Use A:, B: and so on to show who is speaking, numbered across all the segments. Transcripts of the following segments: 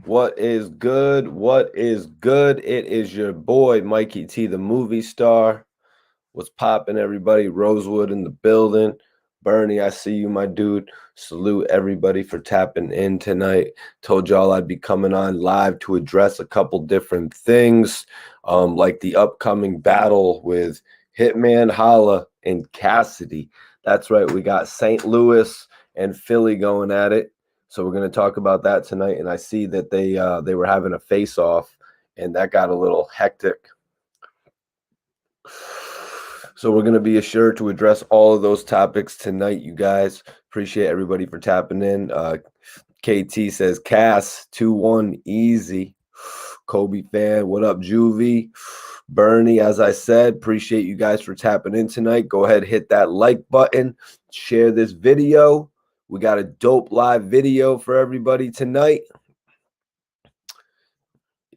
A: What is good? What is good? It is your boy, Mikey T, the movie star. What's popping, everybody? Rosewood in the building. Bernie, I see you, my dude. Salute everybody for tapping in tonight. Told y'all I'd be coming on live to address a couple different things, like the upcoming battle with Hitman, Holla, and Cassidy. That's right, we got St. Louis and Philly going at it. So we're going to talk about that tonight. And I see that they were having a face off, and that got a little hectic. So we're going to be assured to address all of those topics tonight, you guys. Appreciate everybody for tapping in. KT says Cass 2-1 easy. Kobe fan, what up, Juvie? Bernie, as I said, appreciate you guys for tapping in tonight. Go ahead, hit that like button, share this video. We got a dope live video for everybody tonight.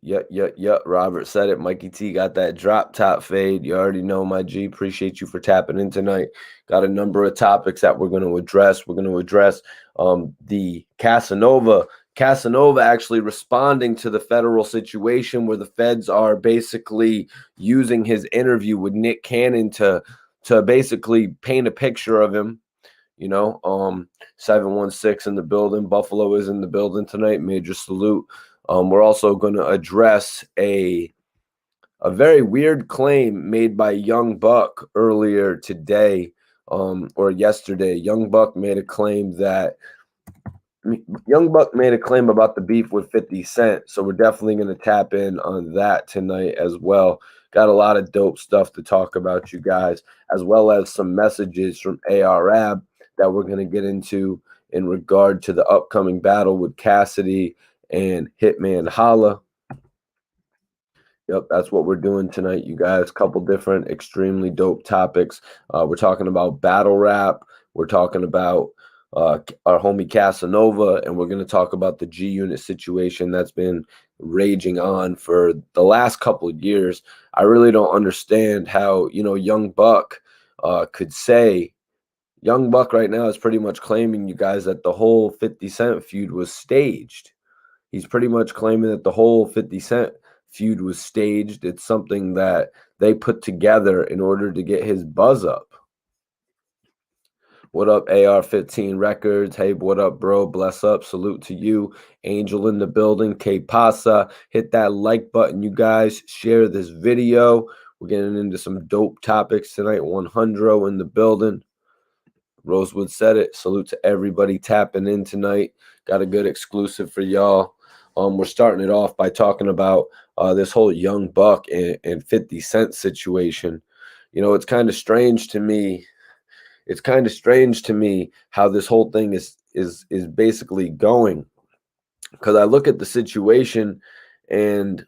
A: Yep. Robert said it. Mikey T got that drop top fade. You already know, my G. Appreciate you for tapping in tonight. Got a number of topics that we're going to address. We're going to address the Casanova actually responding to the federal situation where the feds are basically using his interview with Nick Cannon to basically paint a picture of him. 716 in the building. Buffalo is in the building tonight. Major salute. We're also going to address a very weird claim made by Young Buck earlier today, or yesterday. Young Buck made a claim about the beef with 50 Cent. So we're definitely going to tap in on that tonight as well. Got a lot of dope stuff to talk about, you guys, as well as some messages from ARAB that we're going to get into in regard to the upcoming battle with Cassidy and Hitman Holla. Yep, that's what we're doing tonight, you guys. Couple different extremely dope topics. We're talking about battle rap. We're talking about our homie Casanova, and we're going to talk about the G Unit situation that's been raging on for the last couple of years. I really don't understand how, Young Buck could say. Young Buck right now is pretty much claiming, you guys, that the whole 50 Cent feud was staged. He's pretty much claiming that the whole 50 Cent feud was staged. It's something that they put together in order to get his buzz up. What up, AR-15 Records? Hey, what up, bro? Bless up. Salute to you. Angel in the building. K Pasa. Hit that like button, you guys. Share this video. We're getting into some dope topics tonight. 100 in the building. Rosewood said it. Salute to everybody tapping in tonight. Got a good exclusive for y'all. We're starting it off by talking about this whole Young Buck and 50 Cent situation. It's kind of strange to me. It's kind of strange to me how this whole thing is basically going, because I look at the situation and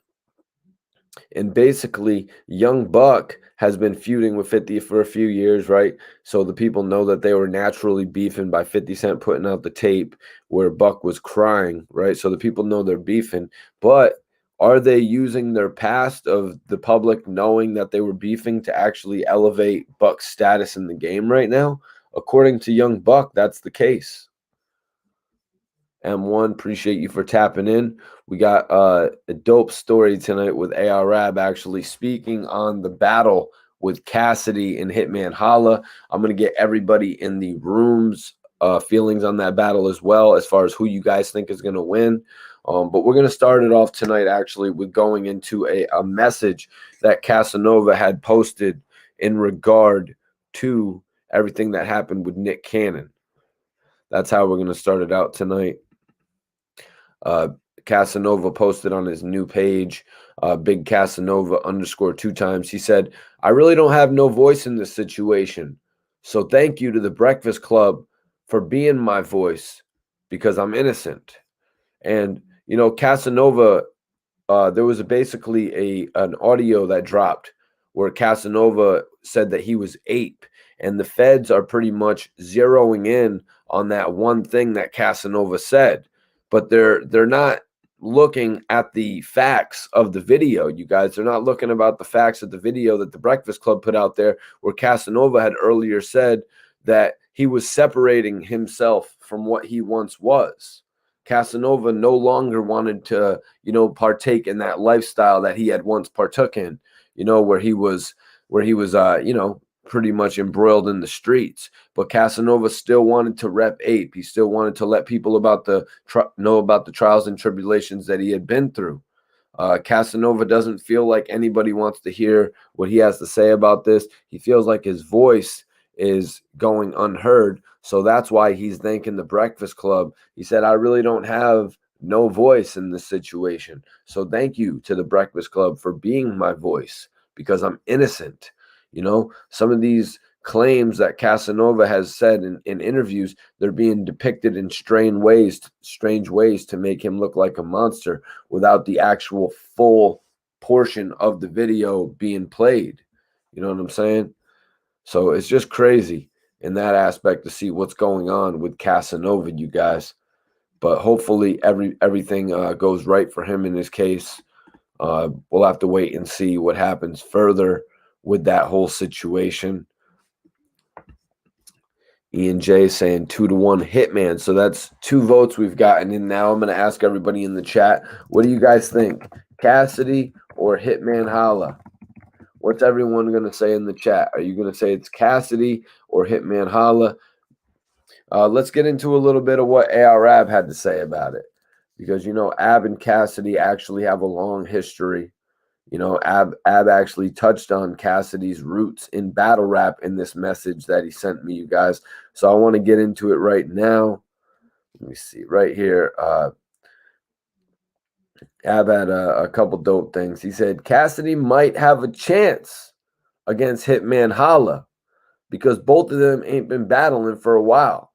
A: basically Young Buck has been feuding with 50 for a few years, right? So the people know that they were naturally beefing by 50 Cent putting out the tape where Buck was crying, right? So the people know they're beefing. But are they using their past of the public knowing that they were beefing to actually elevate Buck's status in the game right now? According to Young Buck, that's the case. M1, appreciate you for tapping in. We got a dope story tonight with ARAB actually speaking on the battle with Cassidy and Hitman Holla. I'm going to get everybody in the room's feelings on that battle as well, as far as who you guys think is going to win. But we're going to start it off tonight actually with going into a message that Casanova had posted in regard to everything that happened with Nick Cannon. That's how we're going to start it out tonight. Casanova posted on his new page, Big Casanova _ 2 times. He said, "I really don't have no voice in this situation. So thank you to the Breakfast Club for being my voice, because I'm innocent." And, Casanova, there was basically an audio that dropped where Casanova said that he was ape, and the feds are pretty much zeroing in on that one thing that Casanova said, but they're not looking at the facts of the video, you guys. They're not looking about the facts of the video that the Breakfast Club put out there, where Casanova had earlier said that he was separating himself from what he once was. Casanova no longer wanted to, partake in that lifestyle that he had once partook in, where he was pretty much embroiled in the streets. But Casanova still wanted to rep ape. He still wanted to let people know about the trials and tribulations that he had been through. Casanova doesn't feel like anybody wants to hear what he has to say about this. He feels like his voice is going unheard. So that's why he's thanking the Breakfast Club. He said, I really don't have no voice in this situation. So thank you to the Breakfast Club for being my voice because I'm innocent. Some of these claims that Casanova has said in interviews, they're being depicted in strange ways to make him look like a monster without the actual full portion of the video being played. You know what I'm saying? So it's just crazy in that aspect to see what's going on with Casanova, you guys. But hopefully everything goes right for him in his case. We'll have to wait and see what happens further with that whole situation. Ian J saying 2-1 Hitman. So that's 2 votes we've gotten in now. I'm going to ask everybody in the chat, what do you guys think? Cassidy or Hitman Holla? What's everyone going to say in the chat? Are you going to say it's Cassidy or Hitman Holla? Let's get into a little bit of what Ab had to say about it. Because, Ab and Cassidy actually have a long history. Ab actually touched on Cassidy's roots in battle rap in this message that he sent me, you guys. So I want to get into it right now. Let me see right here. Ab had a couple dope things. He said Cassidy might have a chance against Hitman Holla because both of them ain't been battling for a while.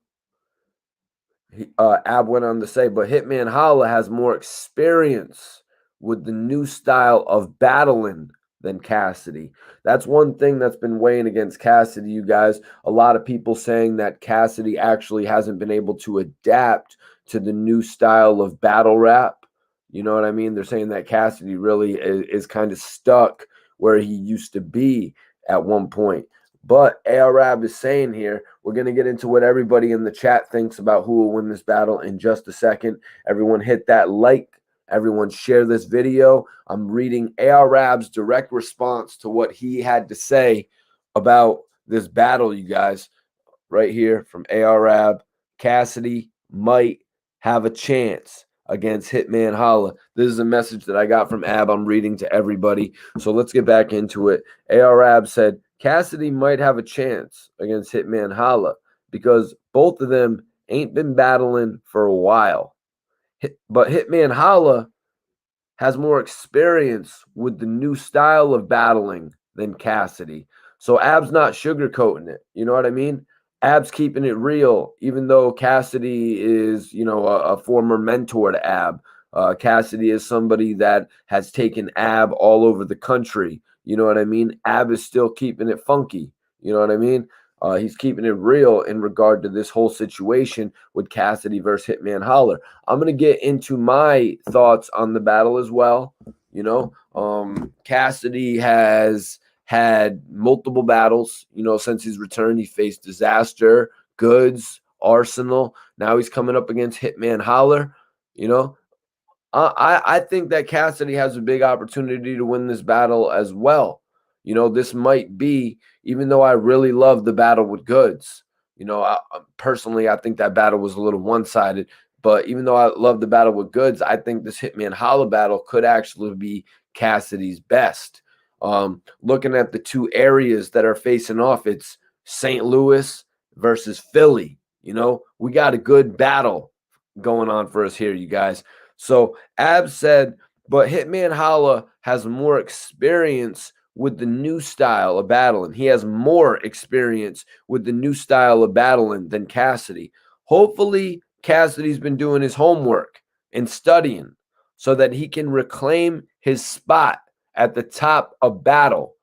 A: Ab went on to say, but Hitman Holla has more experience with the new style of battling than Cassidy. That's one thing that's been weighing against Cassidy, you guys. A lot of people saying that Cassidy actually hasn't been able to adapt to the new style of battle rap. You know what I mean? They're saying that Cassidy really is kind of stuck where he used to be at one point. But Arab is saying here, we're going to get into what everybody in the chat thinks about who will win this battle in just a second. Everyone hit that like. Everyone share this video. I'm reading Arab's direct response to what he had to say about this battle, you guys. Right here from Arab. Cassidy might have a chance against Hitman Holla. This is a message that I got from Ab. I'm reading to everybody. So let's get back into it. Arab said, Cassidy might have a chance against Hitman Holla because both of them ain't been battling for a while. But Hitman Holla has more experience with the new style of battling than Cassidy. So Ab's not sugarcoating it. You know what I mean? Ab's keeping it real, even though Cassidy is, a former mentor to Ab. Cassidy is somebody that has taken Ab all over the country. You know what I mean? Ab is still keeping it funky. You know what I mean? He's keeping it real in regard to this whole situation with Cassidy versus Hitman Holler. I'm going to get into my thoughts on the battle as well. Cassidy has had multiple battles, since his return. He faced Disaster, Goods, Arsenal. Now he's coming up against Hitman Holler. I think that Cassidy has a big opportunity to win this battle as well. This might be, even though I really love the battle with Goods, personally, I think that battle was a little one-sided. But even though I love the battle with Goods, I think this Hitman Holla battle could actually be Cassidy's best. Looking at the 2 areas that are facing off, it's St. Louis versus Philly. We got a good battle going on for us here, you guys. So Ab said, but Hitman Holla has more experience with the new style of battling. He has more experience with the new style of battling than Cassidy. Hopefully, Cassidy's been doing his homework and studying so that he can reclaim his spot at the top of battle.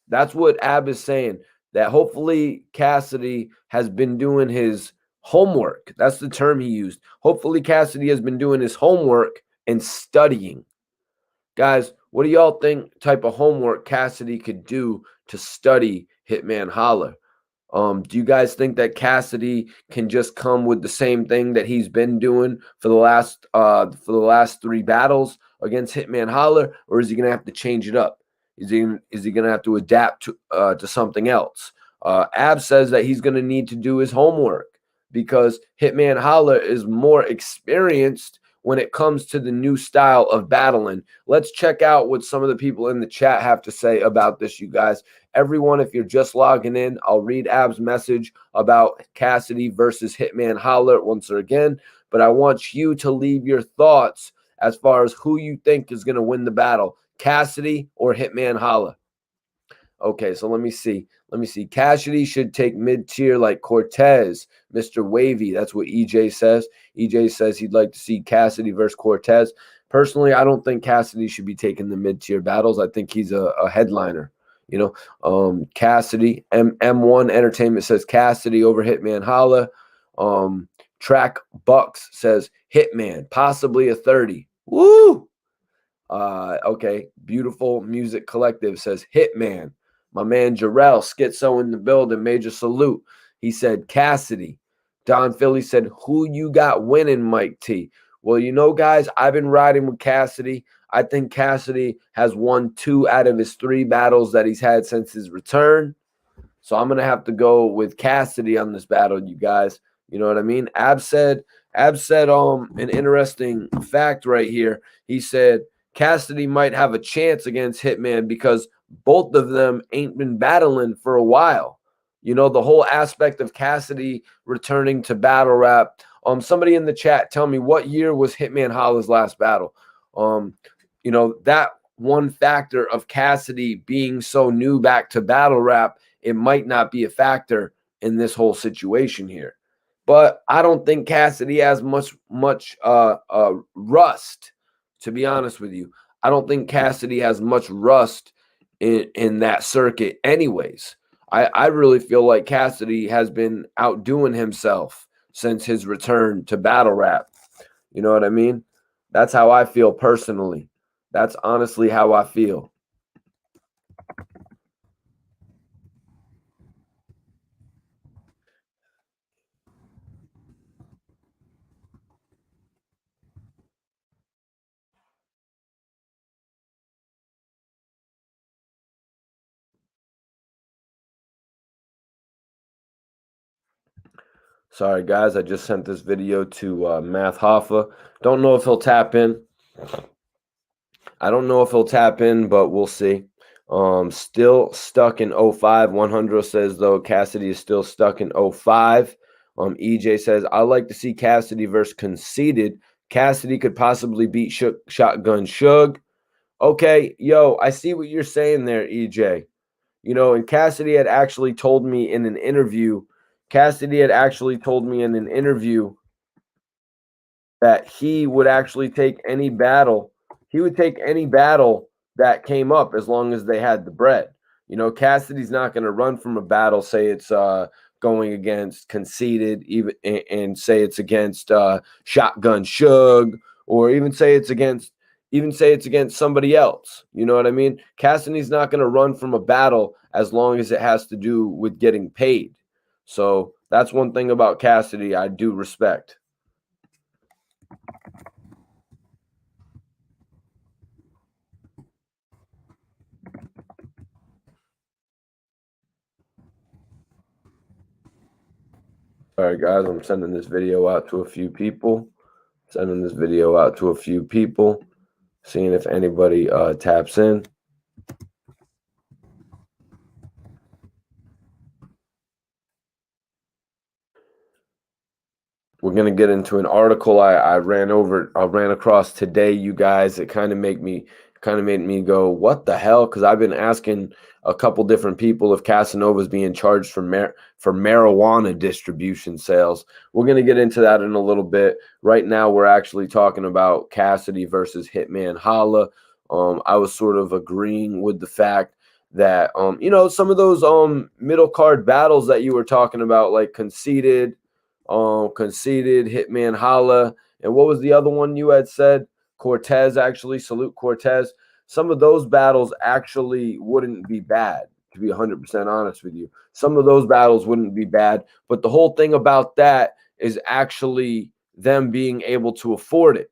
A: That's what Ab is saying, that hopefully Cassidy has been doing his homework. That's the term he used. Hopefully Cassidy has been doing his homework and studying. Guys, what do y'all think type of homework Cassidy could do to study Hitman Holla? Do you guys think that Cassidy can just come with the same thing that he's been doing for the last three battles against Hitman Holler, or is he gonna have to change it up? Is he gonna have to adapt to something else? Ab says that he's gonna need to do his homework because Hitman Holler is more experienced when it comes to the new style of battling. Let's check out what some of the people in the chat have to say about this, you guys. Everyone, if you're just logging in, I'll read Ab's message about Cassidy versus Hitman Holler once again, but I want you to leave your thoughts as far as who you think is going to win the battle, Cassidy or Hitman Holler. Okay, so let me see. Let me see. Cassidy should take mid-tier like Cortez, Mr. Wavy. That's what EJ says. EJ says he'd like to see Cassidy versus Cortez. Personally, I don't think Cassidy should be taking the mid-tier battles. I think he's a headliner. Cassidy, M1 Entertainment says Cassidy over Hitman Holla. Track Bucks says Hitman, possibly a 30. Woo! Okay, Beautiful Music Collective says Hitman. My man Jarrell Schizo in the building, major salute. He said Cassidy. Don Philly said, who you got winning, Mike T? Well, guys, I've been riding with Cassidy. I think Cassidy has won 2 out of his 3 battles that he's had since his return. So I'm gonna have to go with Cassidy on this battle, you guys. You know what I mean? Ab said an interesting fact right here. He said Cassidy might have a chance against Hitman because both of them ain't been battling for a while. The whole aspect of Cassidy returning to battle rap. Somebody in the chat, tell me what year was Hitman Holla's last battle? That one factor of Cassidy being so new back to battle rap, it might not be a factor in this whole situation here. But I don't think Cassidy has much rust, to be honest with you. I don't think Cassidy has much rust in that circuit anyways. I really feel like Cassidy has been outdoing himself since his return to battle rap. You know what I mean? That's how I feel personally. That's honestly how I feel. Sorry, guys. I just sent this video to Math Hoffa. Don't know if he'll tap in. I don't know if he'll tap in, but we'll see. Still stuck in 05. 100 says, though, Cassidy is still stuck in 05. EJ says, I like to see Cassidy versus Conceited. Cassidy could possibly beat Shotgun Shug. Okay, yo, I see what you're saying there, EJ. And Cassidy had actually told me in an interview, that he would actually take any battle. He would take any battle that came up as long as they had the bread. Cassidy's not going to run from a battle, say it's going against Conceited, and say it's against Shotgun Shug, or even say it's against somebody else. You know what I mean? Cassidy's not going to run from a battle as long as it has to do with getting paid. So that's one thing about Cassidy I do respect. All right, guys, I'm sending this video out to a few people. Seeing if anybody taps in. We're gonna get into an article I ran across today, you guys. It kind of made me go, what the hell? Because I've been asking a couple different people if Casanova is being charged for marijuana distribution sales. We're gonna get into that in a little bit. Right now, we're actually talking about Cassidy versus Hitman Holla. I was sort of agreeing with the fact that some of those middle card battles that you were talking about, like Conceited, Hitman Holla, and what was the other one you had said? Cortez, actually. Salute Cortez. Some of those battles actually wouldn't be bad. to be 100% honest with you. Some of those battles wouldn't be bad, but the whole thing about that is actually them being able to afford it.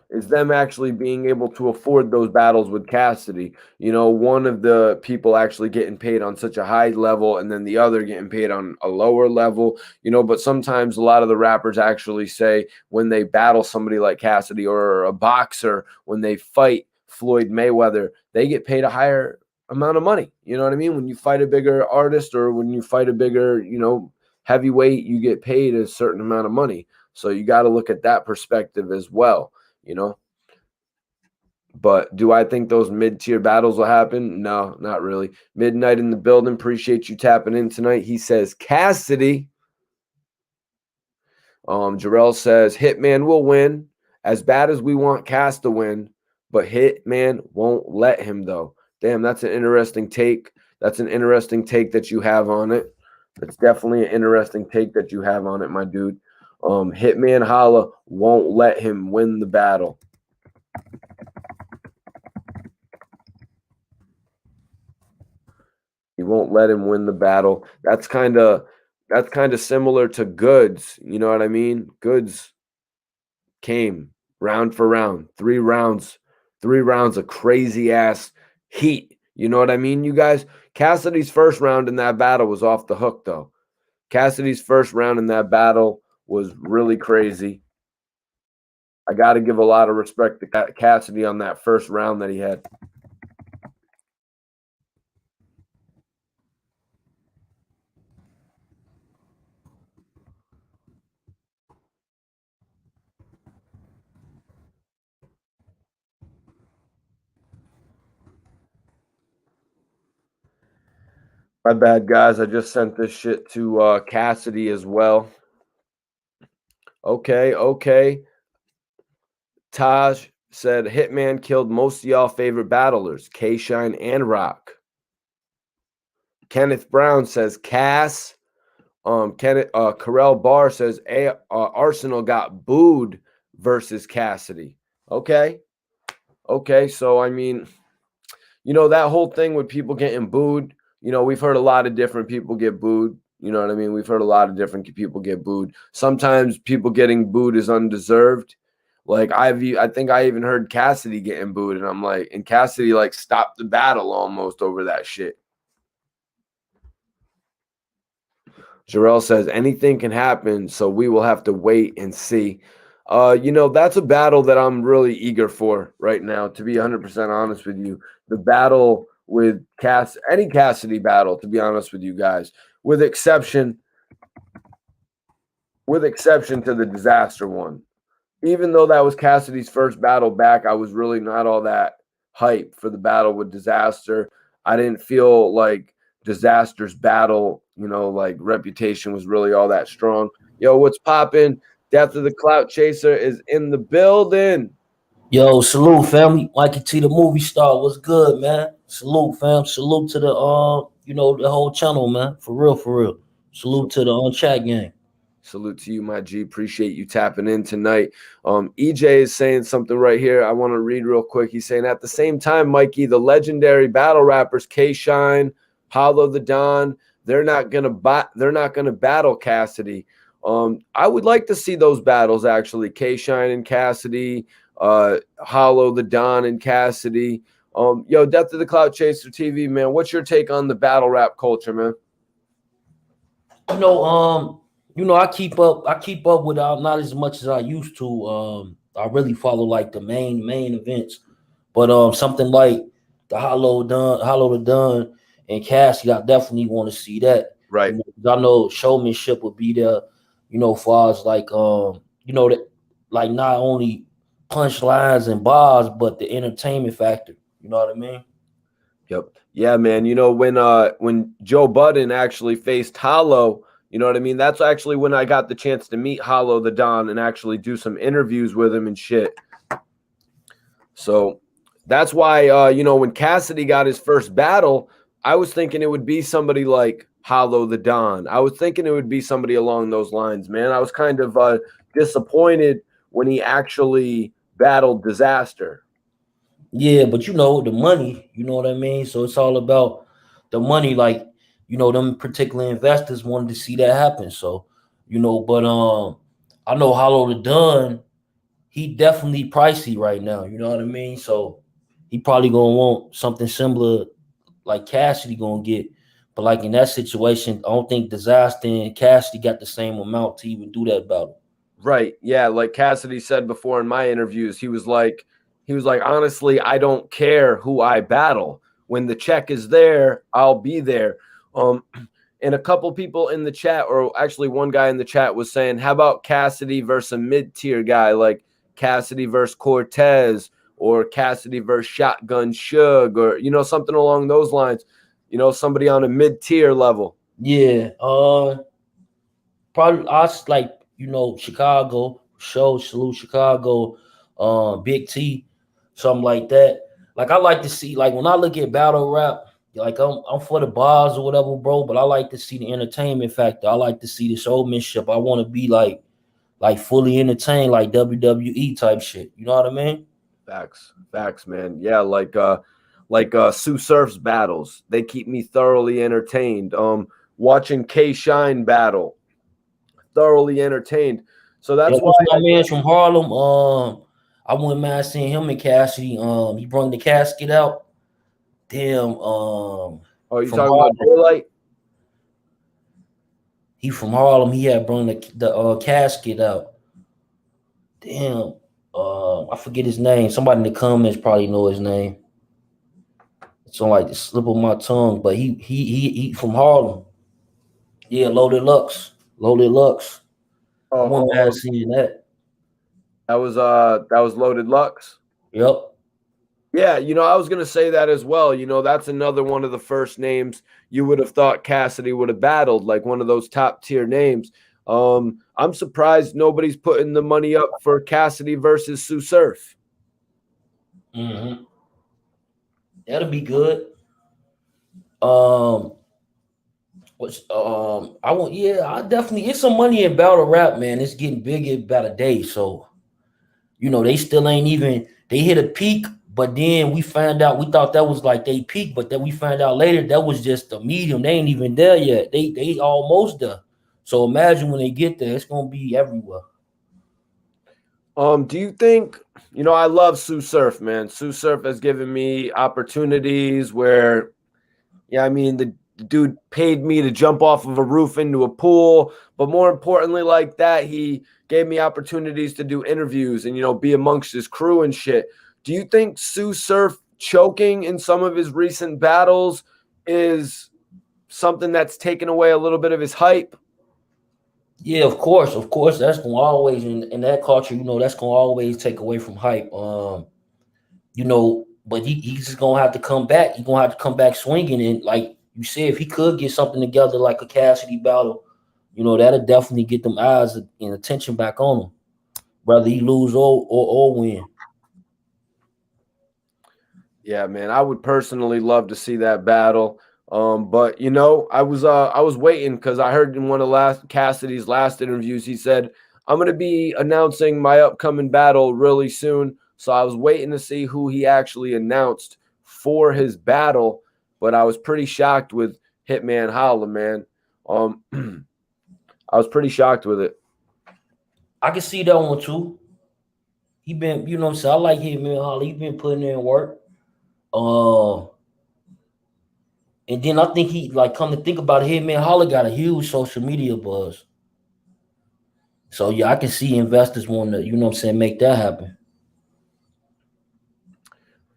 A: Is them actually being able to afford those battles with Cassidy. You know, one of the people actually getting paid on such a high level and then the other getting paid on a lower level, you know, but sometimes a lot of the rappers actually say when they battle somebody like Cassidy or a boxer, when they fight Floyd Mayweather, they get paid a higher amount of money. You know what I mean? When you fight a bigger artist or when you fight a bigger, you know, heavyweight, you get paid a certain amount of money. So you got to look at that perspective as well. You know, but do I think those mid-tier battles will happen? No, not really. Midnight in the building. Appreciate you tapping in tonight. He says Cassidy. Jarrell says Hitman will win. As bad as we want Cass to win, but Hitman won't let him though. Damn, that's an interesting take. That's an interesting take that you have on it. That's definitely an interesting take that you have on it, my dude. Hitman Holla won't let him win the battle. He won't let him win the battle. That's kind of similar to Goods. You know what I mean? Goods came round for round, 3 rounds of crazy ass heat. You know what I mean, you guys? Cassidy's first round in that battle was off the hook, though. Cassidy's first round in that battle was really crazy. I got to give a lot of respect to Cassidy on that first round that he had. My bad, guys. I just sent this shit to Cassidy as well. Okay. Taj said Hitman killed most of y'all favorite battlers, K-Shine and Rock. Kenneth Brown says Cass. Carell Barr says Arsenal got booed versus Cassidy. Okay. So I mean, you know, that whole thing with people getting booed, you know, we've heard a lot of different people get booed. You know what I mean? We've heard a lot of different people get booed. Sometimes people getting booed is undeserved. Like I think I even heard Cassidy getting booed, and I'm like, and Cassidy like stopped the battle almost over that shit. Jarrell says anything can happen, so we will have to wait and see. You know, that's a battle that I'm really eager for right now, to be 100% honest with you. The battle with any Cassidy battle, to be honest with you guys, with exception to the disaster one. Even though that was Cassidy's first battle back, I was really not all that hype for the battle with Disaster. I didn't feel like Disaster's battle, you know, like reputation was really all that strong. Yo, what's popping? Death of the Clout Chaser is in the building.
B: Yo, salute, family. Mikey T, the movie star. What's good, man? Salute, fam. Salute to the the whole channel, man. For real, for real. Salute to the chat gang.
A: Salute to you, my G. Appreciate you tapping in tonight. EJ is saying something right here. I want to read real quick. He's saying, at the same time, Mikey, the legendary battle rappers K-Shine, Hollow the Don, they're not gonna battle Cassidy. I would like to see those battles actually. K-Shine and Cassidy, Hollow the Don and Cassidy. Yo, Death of the Clout Chaser TV, man. What's your take on the battle rap culture, man?
B: I keep up with not as much as I used to. I really follow like the main events. But something like the Hollow the Dun and Cassidy, I definitely want to see that.
A: Right.
B: I know showmanship would be there, far as like that, like not only punchlines and bars, but the entertainment factor. You know what I mean?
A: Yep. Yeah, man. You know, when Joe Budden actually faced Hollow, you know what I mean? That's actually when I got the chance to meet Hollow the Don and actually do some interviews with him and shit. So that's why when Cassidy got his first battle, I was thinking it would be somebody like Hollow the Don. I was thinking it would be somebody along those lines, man. I was kind of disappointed when he actually battled Disaster.
B: Yeah, but you know the money, you know what I mean? So it's all about the money, like, you know, them particular investors wanted to see that happen. So, you know, but I know Hollow the Dunn, he definitely pricey right now, you know what I mean? So he probably gonna want something similar like Cassidy gonna get. But like in that situation, I don't think Disaster and Cassidy got the same amount to even do that battle.
A: Right. Yeah. Like Cassidy said before in my interviews, he was like, honestly, I don't care who I battle. When the check is there, I'll be there. Um, and a couple people in the chat, or actually one guy in the chat was saying, how about Cassidy versus a mid-tier guy like Cassidy versus Cortez or Cassidy versus Shotgun Suge, or something along those lines, somebody on a mid-tier level.
B: Yeah, probably us like Chicago show salute Chicago, Big T, something like that. Like I like to see like when I look at battle rap, like I'm for the bars or whatever, bro. But I like to see the entertainment factor. I like to see the showmanship. I want to be like fully entertained, like WWE type shit. You know what I mean?
A: Facts, man. Yeah, like Sue Surf's battles. They keep me thoroughly entertained. Watching K Shine battle, thoroughly entertained. So
B: Yeah,
A: that's why
B: what's my man's from Harlem? I wouldn't mind seeing him and Cassidy. He brought the casket out. Damn,
A: oh, you
B: from
A: talking about
B: Harlem.
A: Daylight?
B: He from Harlem. He had brought the casket out. Damn, I forget his name. Somebody in the comments probably know his name. It's on like the slip of my tongue, but he from Harlem. Yeah, Loaded Lux. Loaded Lux. I
A: Oh,
B: wouldn't mind seeing that.
A: that was Loaded Lux.
B: Yep.
A: Yeah, I was gonna say that as well. That's another one of the first names you would have thought Cassidy would have battled, like one of those top tier names. I'm surprised nobody's putting the money up for Cassidy versus Sue Surf.
B: Mm-hmm. That'll be good. Um, Which I want, yeah, I definitely, it's some money in battle rap, man. It's getting bigger about a day. So, they still ain't even they hit a peak, but then we found out we thought that was like they peak, but then we found out later that was just a medium. They ain't even there yet. They almost there. So imagine when they get there, it's gonna be everywhere.
A: Do you think, I love Sue Surf, man. Sue Surf has given me opportunities where, yeah, I mean, the dude paid me to jump off of a roof into a pool, but more importantly, like that, he gave me opportunities to do interviews and, be amongst his crew and shit. Do you think Sue Surf choking in some of his recent battles is something that's taken away a little bit of his hype?
B: Yeah, of course, that's gonna always in that culture, that's gonna always take away from hype. But he's just gonna have to come back. He's gonna have to come back swinging, and like you said, if he could get something together like a Cassidy battle, that'll definitely get them eyes and attention back on him, whether he lose or win.
A: Yeah, man, I would personally love to see that battle. But I was waiting because I heard in one of last Cassidy's last interviews, he said, I'm gonna be announcing my upcoming battle really soon. So I was waiting to see who he actually announced for his battle, but I was pretty shocked with Hitman Holla, man. Um I was pretty shocked with it.
B: I can see that one too. He been, what I'm saying. I like him, man. Holly. He been putting in work. Uh, and then I think he like come to think about it, man. Holla got a huge social media buzz. So yeah, I can see investors want to, what I'm saying, make that happen.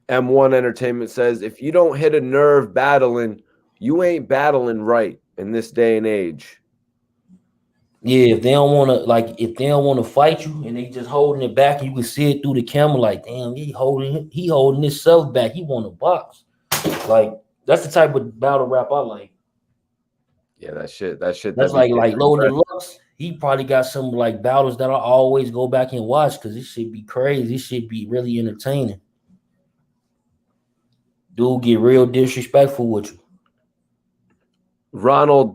A: M1 Entertainment says, if you don't hit a nerve battling, you ain't battling right in this day and age.
B: Yeah, if they don't want to fight you and they just holding it back, and you can see it through the camera, like, damn, he holding himself back. He want to box. Like, that's the type of battle rap I like.
A: Yeah, that shit
B: That's
A: that be
B: like
A: getting
B: Loaded
A: impressed.
B: Lux. He probably got some like battles that I always go back and watch because this should be crazy. This should be really entertaining. Dude get real disrespectful with you.
A: Ronald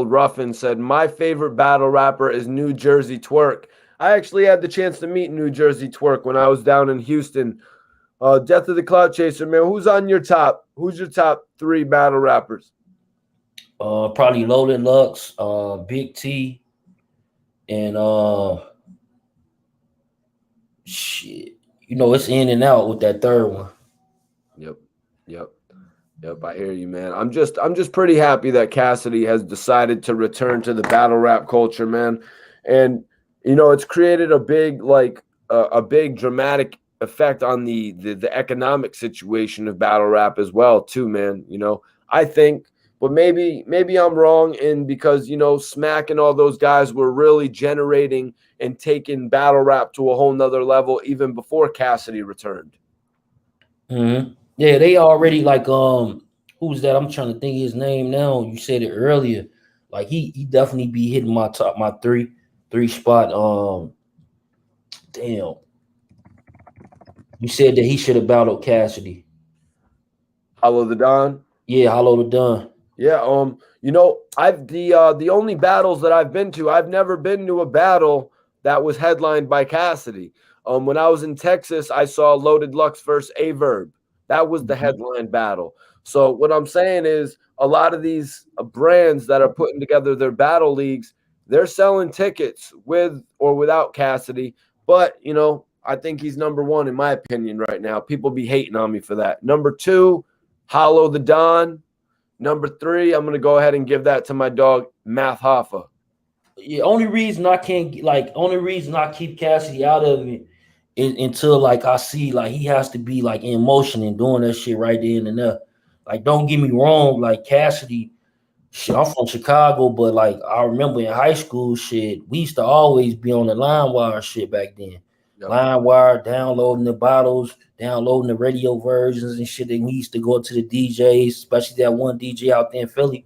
A: Ruffin said, my favorite battle rapper is New Jersey Twerk. I actually had the chance to meet New Jersey Twerk when I was down in Houston Death of the Cloud Chaser, man. Who's on your top? Who's your top 3 battle rappers?
B: Probably Loaded Lux, Big T, and shit. You know, it's in and out with that third one.
A: Yep. Yep. Yep, I hear you, man. I'm just pretty happy that Cassidy has decided to return to the battle rap culture, man. And it's created a big a big dramatic effect on the economic situation of battle rap as well, too, man. I think, but maybe I'm wrong, and because Smack and all those guys were really generating and taking battle rap to a whole nother level even before Cassidy returned.
B: Mm-hmm. Yeah, they already who's that? I'm trying to think of his name now. You said it earlier. Like he definitely be hitting my three spot. Damn. You said that he should have battled Cassidy.
A: Hollow the Don.
B: Yeah, Hollow the Don.
A: Yeah, I've the only battles that I've been to, I've never been to a battle that was headlined by Cassidy. When I was in Texas, I saw Loaded Lux versus Averb. That was the headline battle. So what I'm saying is a lot of these brands that are putting together their battle leagues, they're selling tickets with or without Cassidy. But, I think he's number 1 in my opinion right now. People be hating on me for that. Number 2, Hollow the Don. Number 3, I'm gonna go ahead and give that to my dog Math Hoffa.
B: Yeah, only reason I keep Cassidy out of it is until I see he has to be in motion and doing that shit right then and there. Like, don't get me wrong, Cassidy, shit, I'm from Chicago, but I remember in high school, shit, we used to always be on the LimeWire shit back then. Yep. LimeWire, downloading the bottles, downloading the radio versions and shit. And we used to go to the DJs, especially that one DJ out there in Philly.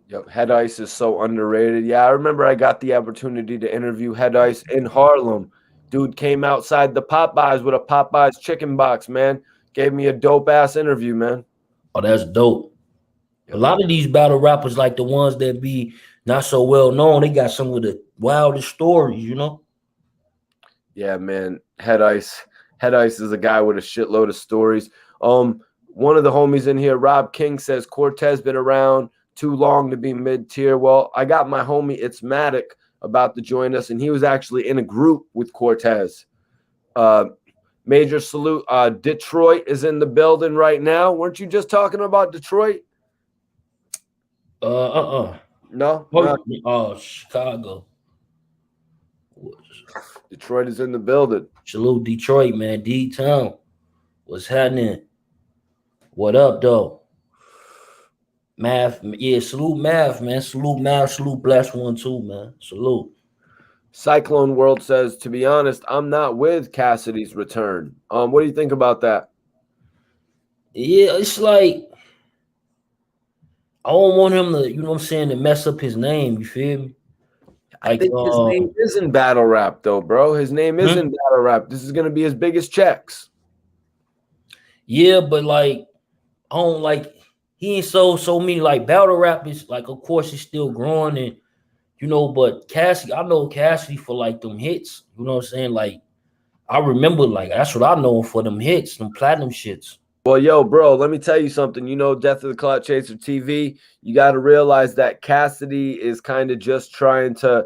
A: Yep, Head Ice is so underrated. Yeah, I remember I got the opportunity to interview Head Ice in Harlem. Dude came outside the Popeyes with a Popeyes chicken box, man. Gave me a dope-ass interview, man.
B: Oh, that's dope. Yep. A lot of these battle rappers, like the ones that be not so well known, they got some of the wildest stories,
A: Yeah, man. Head Ice is a guy with a shitload of stories. One of the homies in here, Rob King, says Cortez been around too long to be mid-tier. Well, I got my homie It's Matic about to join us, and he was actually in a group with Cortez. Major salute. Detroit is in the building right now. Weren't you just talking about Detroit?
B: No. Chicago.
A: Detroit is in the building.
B: Salute Detroit, man. D-Town. What's happening? What up, though? Math, yeah, salute Math, man. Salute Math, salute Blessed One too, man. Salute.
A: Cyclone World says, to be honest, I'm not with Cassidy's return. What do you think about that?
B: Yeah, it's like I don't want him to, to mess up his name. You feel me?
A: I think his name is in battle rap, though, bro. His name is in battle rap. This is gonna be his biggest checks.
B: Yeah, but I don't he ain't so many battle rap is of course it's still growing and but Cassidy, I know Cassidy for them hits, you know what I'm saying? I remember that's what I know for them hits, them platinum shits.
A: Well, yo, bro, let me tell you something. Death of the Clout Chaser TV, you got to realize that Cassidy is kind of just trying to,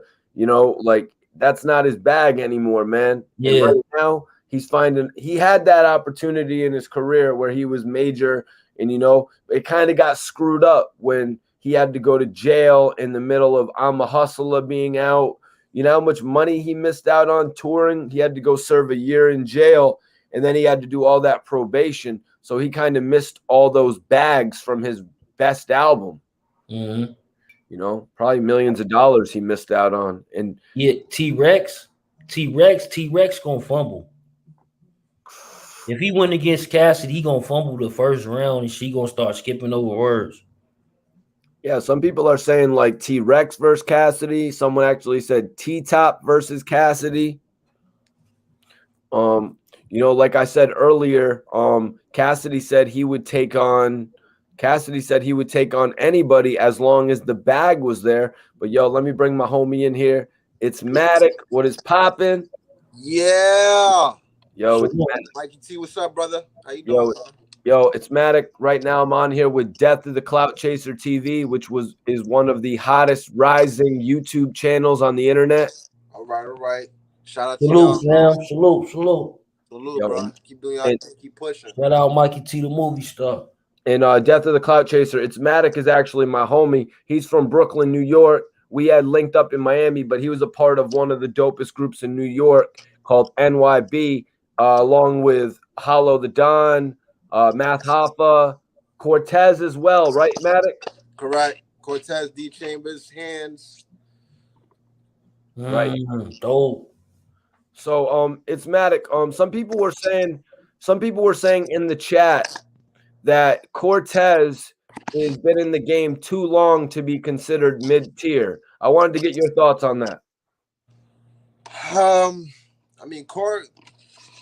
A: that's not his bag anymore, man.
B: Yeah.
A: And right now, he had that opportunity in his career where he was major, and, it kind of got screwed up when he had to go to jail in the middle of I'm a Hustler being out. You know how much money he missed out on touring? He had to go serve a year in jail, and then he had to do all that probation. So he kind of missed all those bags from his best album.
B: Mm-hmm.
A: Probably millions of dollars he missed out on. And
B: yeah, T-Rex gonna fumble. If he went against Cassidy, he gonna fumble the first round, and she gonna start skipping over words.
A: Yeah, some people are saying T-Rex versus Cassidy. Someone actually said T-Top versus Cassidy. Like I said earlier, Cassidy said he would take on anybody as long as the bag was there. But yo, let me bring my homie in here. It's Matic. What is popping?
C: Yeah.
A: Yo, it's
C: Mikey T, what's up, brother? How you doing?
A: yo, it's Matic. Right now, I'm on here with Death of the Clout Chaser TV, which is one of the hottest rising YouTube channels on the internet.
C: All right. Shout out to
B: Salute,
C: y'all, bro.
B: fam. Salute.
C: Salute,
A: Yo,
C: bro. Keep doing y'all
A: and,
C: thing. Keep pushing.
B: Shout out Mikey T, the movie star.
A: and Death of the Clout Chaser. It's Matic is actually my homie. He's from Brooklyn, New York. We had linked up in Miami, but he was a part of one of the dopest groups in New York called NYB, along with Hollow the Don, Math Hoffa, Cortez as well, right, Matic?
C: Correct. Cortez, D Chambers, Hands.
A: Right.
B: Dope.
A: So it's Matic. Some people were saying in the chat that Cortez has been in the game too long to be considered mid-tier. I wanted to get your thoughts on that.
C: I mean, Core,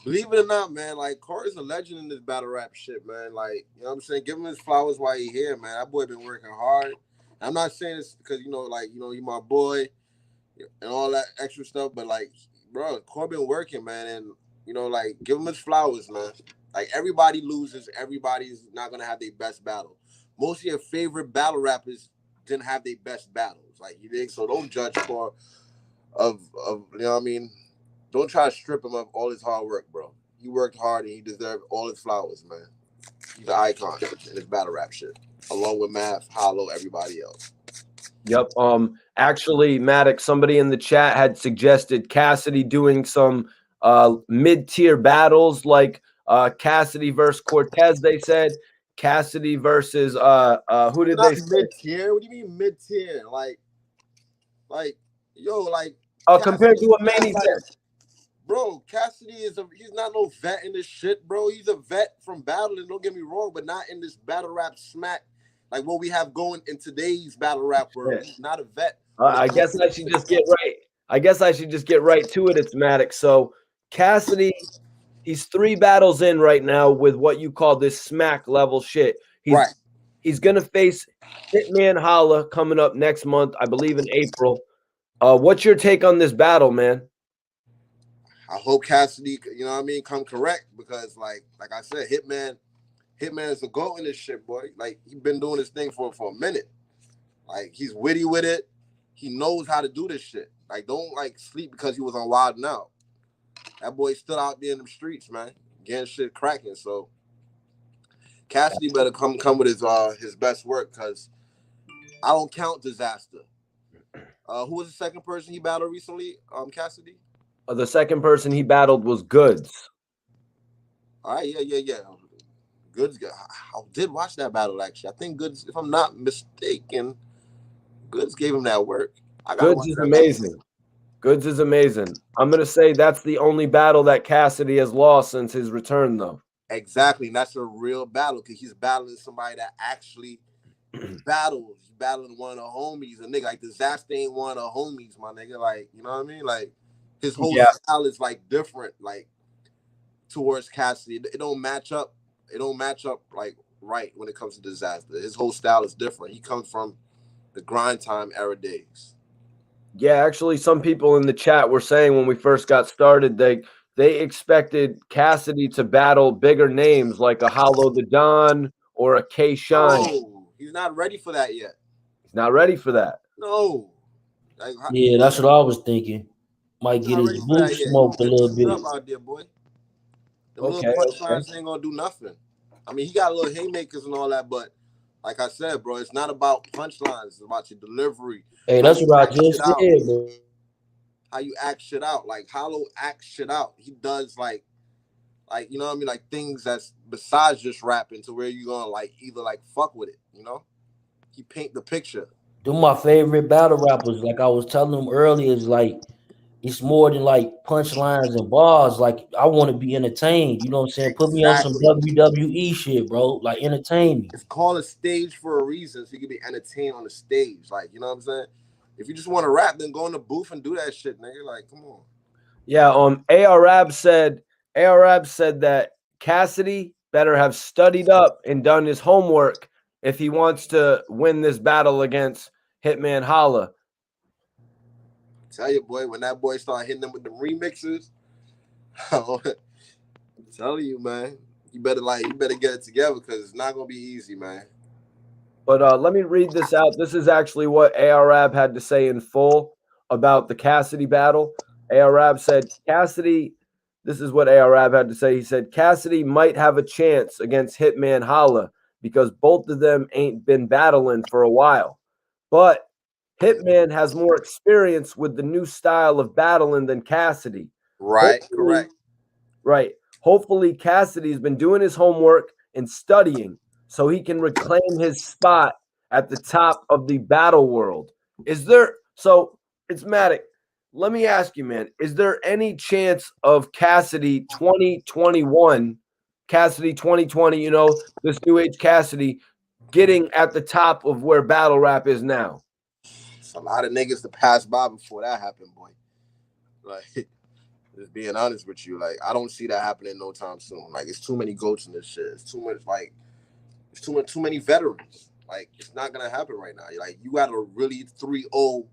C: believe it or not, man, like Core is a legend in this battle rap shit, man. Like, you know what I'm saying? Give him his flowers while he here, man. That boy been working hard. I'm not saying this because, you my boy and all that extra stuff, but like, bro, Core been working, man, and give him his flowers, man. Like, everybody loses, everybody's not gonna have their best battle. Most of your favorite battle rappers didn't have their best battles, like, you dig? So don't judge Core of you know what I mean. Don't try to strip him of all his hard work, bro. He worked hard and he deserved all his flowers, man. He's an icon in his battle rap shit, along with Math, Hollow, everybody else.
A: Yep. Actually, Maddox, somebody in the chat had suggested Cassidy doing some mid-tier battles like Cassidy versus Cortez. They said Cassidy versus who did they say?
C: Mid-tier? What do you mean mid-tier? Like
A: compared to a main event.
C: Bro, Cassidy he's not no vet in this shit, bro. He's a vet from battling, don't get me wrong, but not in this battle rap smack like what we have going in today's battle rap world. He's not a vet.
A: I guess I should just get right. I guess I should just get right to it. It's Maddox. So Cassidy, he's 3 battles in right now with what you call this smack level shit. He's gonna face Hitman Holla coming up next month, I believe in April. What's your take on this battle, man?
C: I hope Cassidy, come correct, because like I said, Hitman is a goat in this shit, boy. Like, he's been doing this thing for a minute. Like, he's witty with it. He knows how to do this shit. Like, don't sleep because he was on Wild 'N Out. That boy still out there in the streets, man, getting shit cracking. So Cassidy better come with his best work, because I don't count Disaster. Who was the second person he battled recently? Cassidy.
A: The second person he battled was Goods.
C: All right, yeah. Goods. I did watch that battle, actually. I think Goods, if I'm not mistaken, Goods gave him that work.
A: Goods is amazing. Goods is amazing. I'm going to say that's the only battle that Cassidy has lost since his return, though.
C: Exactly. And that's a real battle, because he's battling somebody that actually battles. He's battling one of the homies. A nigga like Disaster ain't one of the homies, my nigga. Like, you know what I mean? Like, his whole style is different, towards Cassidy. It don't match up. It don't match up right when it comes to Disaster. His whole style is different. He comes from the grind time era days.
A: Yeah, actually, some people in the chat were saying when we first got started, they expected Cassidy to battle bigger names like a Hollow the Don or a K Shine.
C: No, he's not ready for that yet.
A: He's not ready for that.
C: No.
B: Yeah, that's what I was thinking. Might get his boot smoked a little bit.
C: Out there, boy. The little punchlines ain't gonna do nothing. I mean, he got little haymakers and all that, but like I said, bro, it's not about punchlines. It's about your delivery.
B: Hey, that's what I just said, bro.
C: How you act shit out. Like, Hollow acts shit out. He does you know what I mean? Like, things that's besides just rapping, to where you gonna either fuck with it, you know? He paint the picture.
B: They're my favorite battle rappers. Like I was telling them earlier, it's more than punchlines and bars. Like, I want to be entertained. You know what I'm saying? Put me on some WWE shit, bro. Entertain me.
C: It's called a stage for a reason, so you can be entertained on the stage. You know what I'm saying? If you just want to rap, then go in the booth and do that shit, nigga. Come on.
A: Yeah. Arab said that Cassidy better have studied up and done his homework if he wants to win this battle against Hitman Holla.
C: Tell you, boy, when that boy started hitting them with the remixes, telling you, man. You better get it together because it's not gonna be easy, man.
A: But let me read this out. This is actually what Arab had to say in full about the Cassidy battle. Arab said, Cassidy, this is what Arab had to say. He said, Cassidy might have a chance against Hitman Holla because both of them ain't been battling for a while. But Hitman has more experience with the new style of battling than Cassidy.
C: Right,
A: Hopefully,
C: correct.
A: right. Hopefully, Cassidy's been doing his homework and studying so he can reclaim his spot at the top of the battle world. Is there so it's Matic? Let me ask you, man, is there any chance of Cassidy 2021, Cassidy 2020, this new age Cassidy getting at the top of where battle rap is now?
C: It's a lot of niggas to pass by before that happened, boy. Like, just being honest with you, like, I don't see that happening no time soon. Like, it's too many goats in this shit. It's too much, like, it's too many veterans. Like, it's not gonna happen right now. Like, you gotta really 3-0.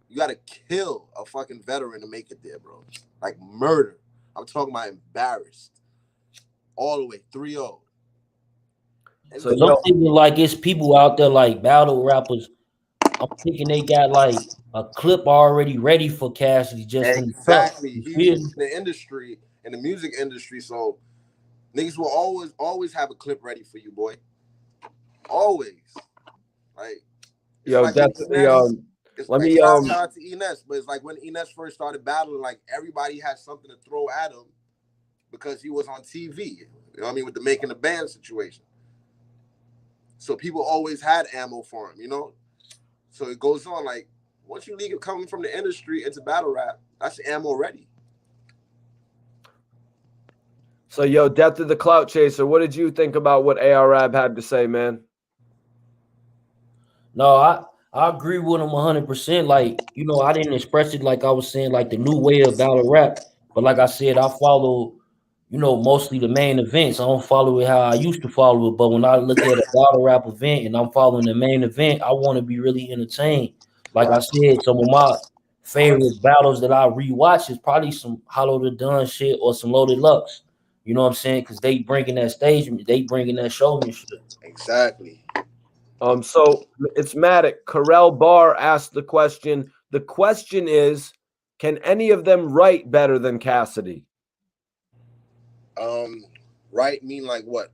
C: You gotta kill a fucking veteran to make it there, bro. Like, murder. I'm talking about embarrassed. All the way 3-0.
A: So,
B: I'm thinking like it's people out there like battle rappers. I'm thinking they got like a clip already ready for Cassidy just from the cut.
C: Exactly.
B: You
C: He's
B: feel
C: in
B: me?
C: the industry, in the music industry, so niggas will always have a clip ready for you, boy. Always. Like, it's
A: yo,
C: like when
A: definitely.
C: Ines, it's
A: Let
C: like
A: me
C: shout out to Ines, but it's like when Ines first started battling, like everybody had something to throw at him because he was on TV. You know what I mean? With the making a band situation. So people always had ammo for him. So it goes on like once you leave it coming from the industry into battle rap, that's ammo ready.
A: So, yo, Death of the Clout Chaser, what did you think about what Arab had to say, man?
B: No, I agree with him 100%. Like, I didn't express it like I was saying, like the new way of battle rap. But like I said, I follow, mostly the main events. I don't follow it how I used to follow it. But when I look at a battle rap event and I'm following the main event, I want to be really entertained. Like I
C: Right.
B: said, some of my favorite battles that I rewatch is probably some Hollow the Dun shit or some Loaded Lux. You know what I'm saying? Because they bringing that stage, they bringing that showmanship.
C: Exactly.
A: So it's Matic. Carell Barr asked the question. The question is, can any of them write better than Cassidy?
C: Right mean like what?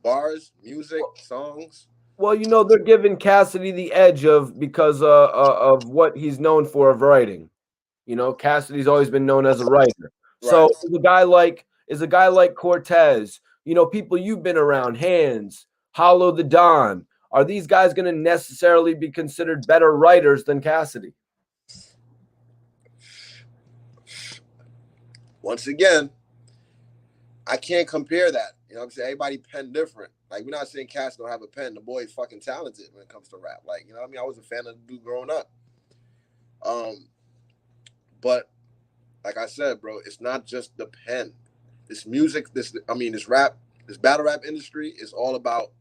C: Bars, music, songs?
A: Well, they're giving Cassidy the edge because of what he's known for of writing. Cassidy's always been known as a writer.
C: Right.
A: So is a guy like Cortez, people you've been around, Hands, Hollow the Don, are these guys going to necessarily be considered better writers than Cassidy?
C: Once again, I can't compare that. You know what I'm saying? Everybody pen different. Like, we're not saying Cass don't have a pen. The boy's fucking talented when it comes to rap. Like, you know what I mean? I was a fan of the dude growing up. But like I said, bro, it's not just the pen. This music, this rap, this battle rap industry is all about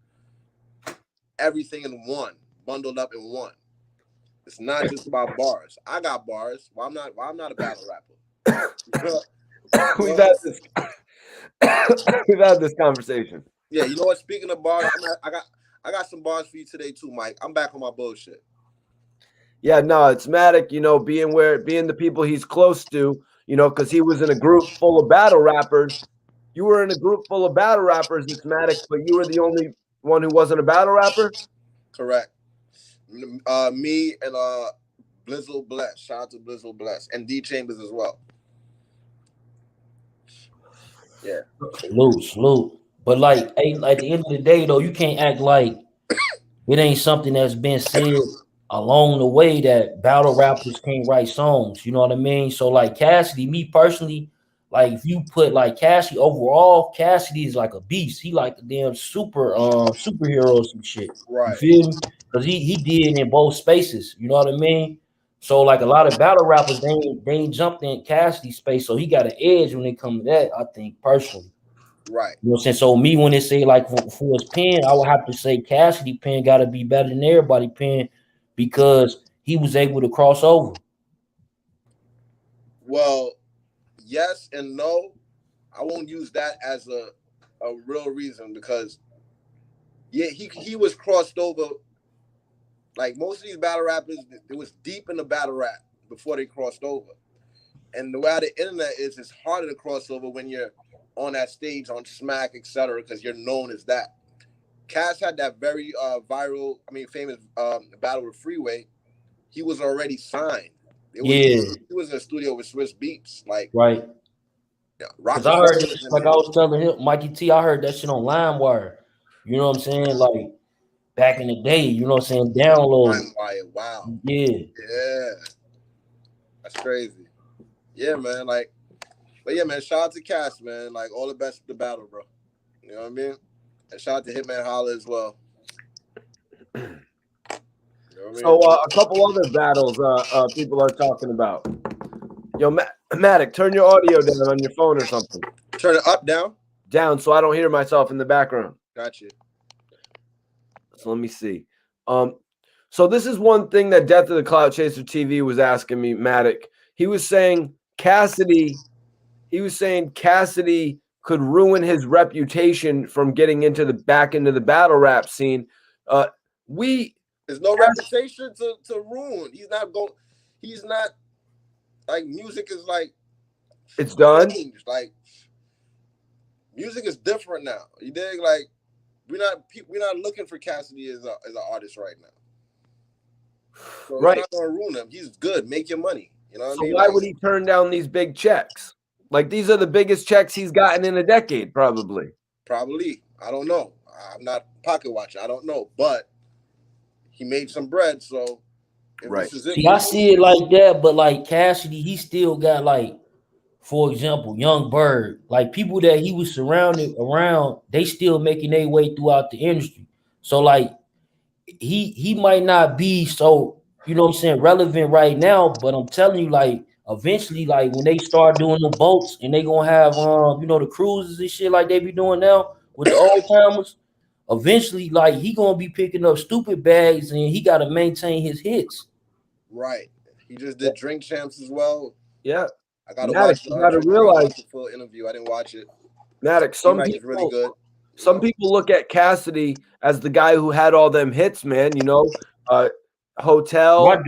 C: everything in one, bundled up in one. It's not just about bars. I got bars. Why I'm not a battle rapper?
A: We've had this we've had this conversation.
C: Yeah, you know what? Speaking of bars, I got some bars for you today too, Mike. I'm back on my bullshit.
A: Yeah, no, it's Matic, being the people he's close to, because he was in a group full of battle rappers. You were in a group full of battle rappers, it's Matic, but you were the only one who wasn't a battle rapper?
C: Correct. Me and Blizzle Bless. Shout out to Blizzle Bless. And D Chambers as well. Yeah.
B: Salute. But like, hey, at the end of the day, though, you can't act like it ain't something that's been said along the way that battle rappers can't write songs. You know what I mean? So like Cassidy, me personally, like if you put like Cassidy overall, Cassidy is like a beast. He like a damn superhero or some shit. You
C: Right.
B: feel me? Because he did it in both spaces. You know what I mean? So like a lot of battle rappers, they ain't jumped in Cassidy's space. So he got an edge when it comes to that, I think, personally.
C: Right.
B: You know what I'm saying? So me, when they say like for his pen, I would have to say Cassidy pen got to be better than everybody pen because he was able to cross over.
C: Well, yes and no. I won't use that as a real reason because he was crossed over. Like most of these battle rappers, it was deep in the battle rap before they crossed over. And the way the internet is, it's harder to cross over when you're on that stage on Smack, etc., because you're known as that. Cass had that very famous battle with Freeway. He was already signed. He was in the studio with Swiss Beats, like
B: right. Because I heard this, like I was telling him, Mikey T, I heard that shit on LimeWire. You know what I'm saying? Like back in the day, you know what I'm saying? Download.
C: LimeWire, wow.
B: Yeah.
C: That's crazy. Yeah, man. Like, but yeah, man, shout out to Cass, man. Like all the best with the battle, bro. You know what I mean? And shout out to Hitman Holla as well. You know what I mean?
A: So a couple other battles people are talking about. Yo, Matic, turn your audio down on your phone or something.
C: Turn it up, down?
A: Down, so I don't hear myself in the background.
C: Gotcha.
A: So let me see. So this is one thing that Death of the Cloud Chaser TV was asking me, Matic. He was saying Cassidy could ruin his reputation from getting into the battle rap scene.
C: There's no reputation to ruin. He's not like music is like
A: it's done.
C: Changed. Like music is different now. You dig? Like we're not looking for Cassidy as an artist right now. So
A: right.
C: We're not gonna ruin him. He's good. Make your money. You know what I mean?
A: Why would he turn down these big checks? Like these are the biggest checks he's gotten in a decade, probably.
C: Probably. I don't know. I'm not pocket watching. I don't know. But he made some bread, so
A: right.
B: See, I see it like that, but like Cassidy, he still got like, for example, Young Bird, like people that he was surrounded around, they still making their way throughout the industry. So like he might not be so, you know what I'm saying, relevant right now, but I'm telling you, like eventually, like when they start doing the boats and they gonna have the cruises and shit like they be doing now with the old timers, eventually, like he gonna be picking up stupid bags and he gotta maintain his hits.
C: Right. He just did Drink Champs as well.
A: Yeah.
C: I gotta watch the full interview. I didn't watch it.
A: Maddox, some people
C: really good.
A: Some people look at Cassidy as the guy who had all them hits, man. You know, Hotel,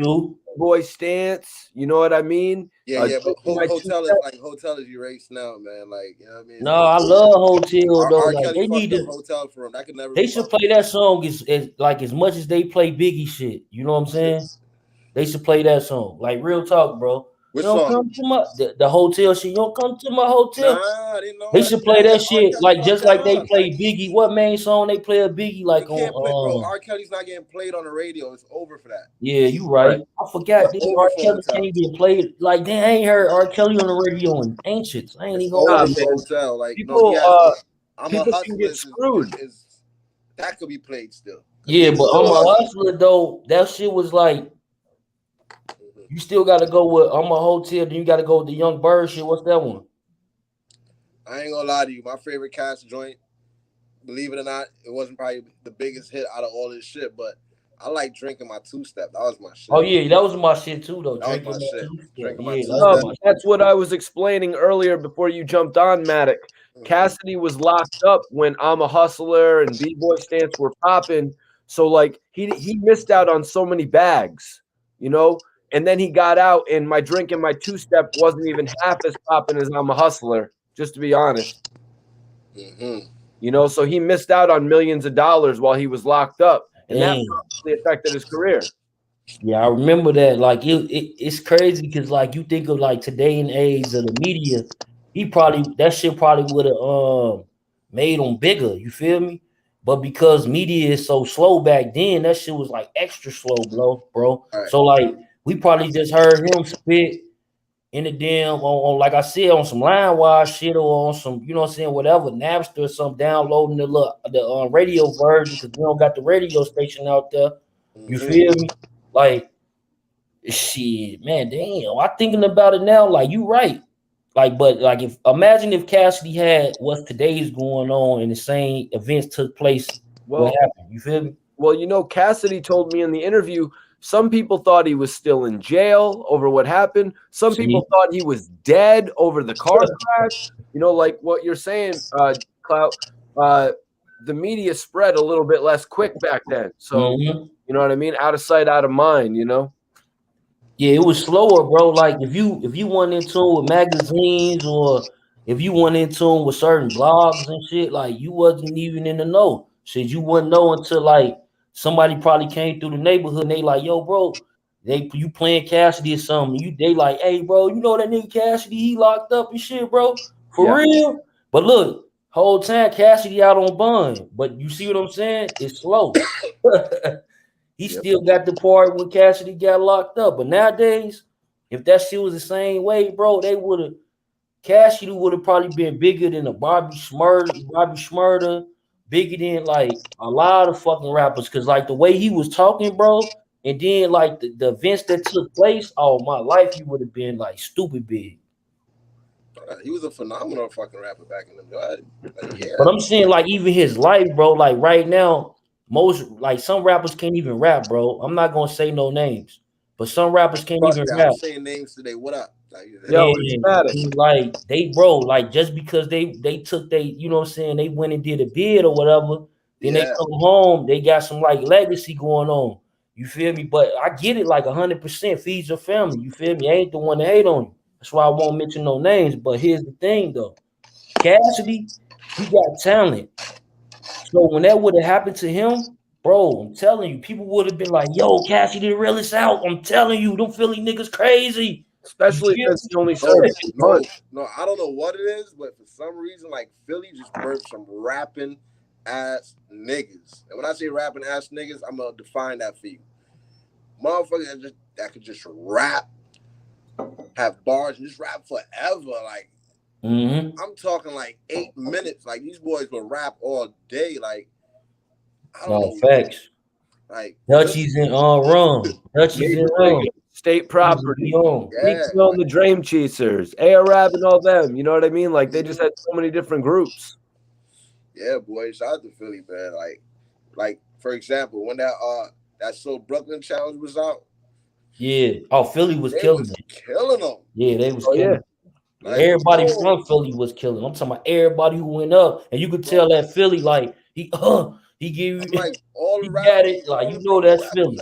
A: Boy Stance. You know what I mean?
C: Yeah, but Hotel is erased now, man. Like, you know what I mean?
B: No, I love Hotel though.
C: Like, they need to Hotel for him. That could never.
B: They should play that song as much as they play Biggie shit. You know what I'm saying? They should play that song. Like real talk, bro.
C: Which
B: you don't
C: song?
B: come to the hotel shit. You don't come to my hotel.
C: Nah, I didn't know
B: they should play that shit like just like they play Biggie. What main song they play a Biggie like on?
C: Bro, R. Kelly's not getting played on the radio. It's over for that.
B: Yeah, you right. I forgot R. Kelly can't get played. Like they ain't heard R. Kelly on the radio in ancients. I ain't even
C: Hotel. Like
A: people,
C: people
A: can get screwed.
C: That could be played still.
B: Yeah, but I'm a Hustler though. That shit was like. You still got to go with I'm a Hotel. Then you got to go with the Young Bird shit. What's that one?
C: I ain't gonna lie to you. My favorite Cass joint, believe it or not, it wasn't probably the biggest hit out of all this shit, but I like Drinking My Two-Step. That was my shit.
B: Oh yeah, that was my shit too, though.
C: Drinking My Two-Step.
A: That's what I was explaining earlier before you jumped on, Matic. Cassidy was locked up when I'm a Hustler and B-Boy Stance were popping. So like he missed out on so many bags, you know. And then he got out, and my Drinking My Two-Step wasn't even half as popping as I'm a Hustler, just to be honest.
C: Mm-hmm.
A: You know, so he missed out on millions of dollars while he was locked up, and that probably affected his career.
B: Yeah, I remember that. Like it's crazy because like you think of like today and age of the media, that shit probably would have made him bigger. You feel me? But because media is so slow back then, that shit was like extra slow, bro.
C: Right.
B: So like. We probably just heard him spit in the damn on like I said on some LimeWire shit or on some you know what I'm saying whatever Napster or some downloading the radio version because we don't got the radio station out there. You feel me? Like shit, man. Damn, I'm thinking about it now. Like you right. Like but like imagine if Cassidy had what today's going on and the same events took place. What happened? You feel me?
A: Well, you know, Cassidy told me in the interview Some people thought he was still in jail over what happened. Some people thought he was dead over the car crash. You know, like what you're saying, Clout. The media spread a little bit less quick back then. So, you know what I mean? Out of sight, out of mind, you know?
B: Yeah, it was slower, bro. Like if you went in tune with magazines or if you went in tune with certain blogs and shit, like you wasn't even in the know. Shit, you wouldn't know until like somebody probably came through the neighborhood and they like, yo, bro, you playing Cassidy or something. They like, hey, bro, you know that nigga Cassidy, he locked up and shit, bro. For real. But look, whole time Cassidy out on bond. But you see what I'm saying? It's slow. He still got the part when Cassidy got locked up. But nowadays, if that shit was the same way, bro, Cassidy would have probably been bigger than a Bobby Shmurda, bigger than like a lot of fucking rappers. Cause like the way he was talking, bro, and then like the events that took place, oh my life, he would have been like stupid big.
C: He was a phenomenal fucking rapper back in the day. Like, yeah.
B: But I'm saying like even his life, bro, like right now, most like some rappers can't even rap, bro. I'm not gonna say no names, but some rappers can't even rap.
C: I'm saying names today. What up? Like,
B: like they bro, like just because they took you know what I'm saying, they went and did a bid or whatever, then they come home, they got some like legacy going on. You feel me? But I get it like 100% feeds your family. You feel me? I ain't the one to hate on you. That's why I won't mention no names. But here's the thing though. Cassidy, he got talent. So when that would have happened to him, bro, I'm telling you, people would have been like, yo, Cassidy the realest out. I'm telling you, them Philly niggas crazy.
A: Especially since he only
C: served no, I don't know what it is, but for some reason, like Philly just birthed some rapping ass niggas. And when I say rapping ass niggas, I'm gonna define that for you. Motherfuckers that could just rap, have bars, and just rap forever. Like I'm talking like 8 minutes. Like these boys will rap all day. Like I don't know.
B: Facts.
C: Like
B: Dutchies in rum. Dutchies in rum.
A: State property. Keep on the Dream Chasers, Arab and all them. You know what I mean? Like they just had so many different groups.
C: Yeah, boy. Shout out to Philly, man. Like for example, when that So Brooklyn challenge was out.
B: Yeah. Oh, Philly was killing them. Yeah, they was killing them. Like, everybody from Philly was killing. I'm talking about everybody who went up, and you could tell that Philly, like he gave you
C: like all
B: he got it, like you know that's Philly.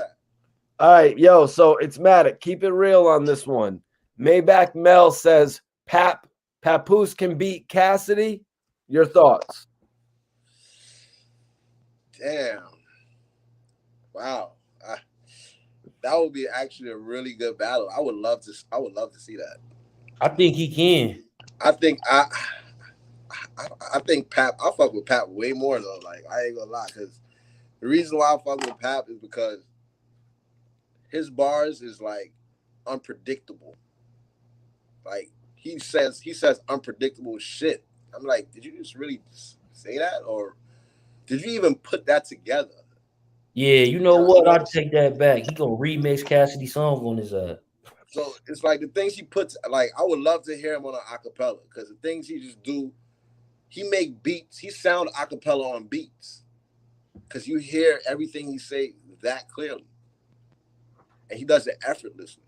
A: All right, yo. So it's Matic. Keep it real on this one. Maybach Mel says Papoose can beat Cassidy. Your thoughts?
C: Damn. Wow. That would be actually a really good battle. I would love to see that.
B: I think he can.
C: I think Pap. I fuck with Pap way more though. Like I ain't gonna lie, because the reason why I fuck with Pap is because his bars is like unpredictable. Like he says unpredictable shit. I'm like, did you just really say that, or did you even put that together?
B: Yeah, you know what? I'll take that back. He gonna remix Cassidy's song on his
C: So it's like the things he puts, like I would love to hear him on an acapella, because the things he just do, he make beats, he sound acapella on beats, because you hear everything he say that clearly, and he does it effortlessly.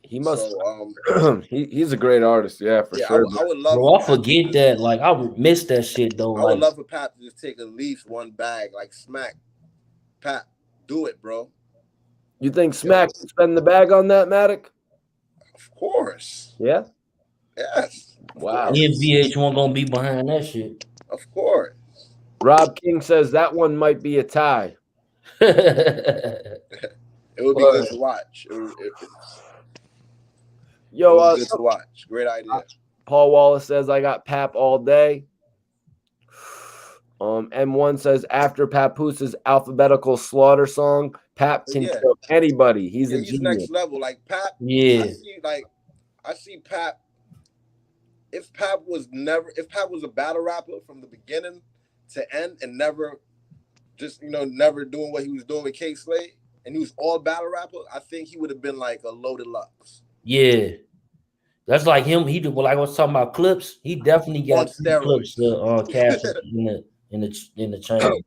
A: He must. So, he's a great artist, yeah, for sure.
C: I would love.
B: Bro, I forget that. Like I would miss that shit though.
C: I would love for Pap to just take at least one bag, like Smack. Pap, do it, bro.
A: You think Smack can spend the bag on that, Matic?
C: Of course.
A: Yeah?
C: Yes.
A: Wow.
B: Me and VH1 gonna be behind that shit.
C: Of course.
A: Rob King says that one might be a tie.
C: It would be good to watch.
A: Yo,
C: good to watch. Great idea.
A: Paul Wallace says I got Pap all day. M1 says after Papoose' alphabetical slaughter song, Pap can kill anybody. He's a genius.
C: Next level. Like Pap.
B: Yeah.
C: I see Pap. If Pap was a battle rapper from the beginning to end and never doing what he was doing with K Slade, and he was all battle rapper, I think he would have been like a Loaded Lux.
B: Yeah. That's like him. He did, like I was talking about clips. He definitely got clips Cassidy in the chain.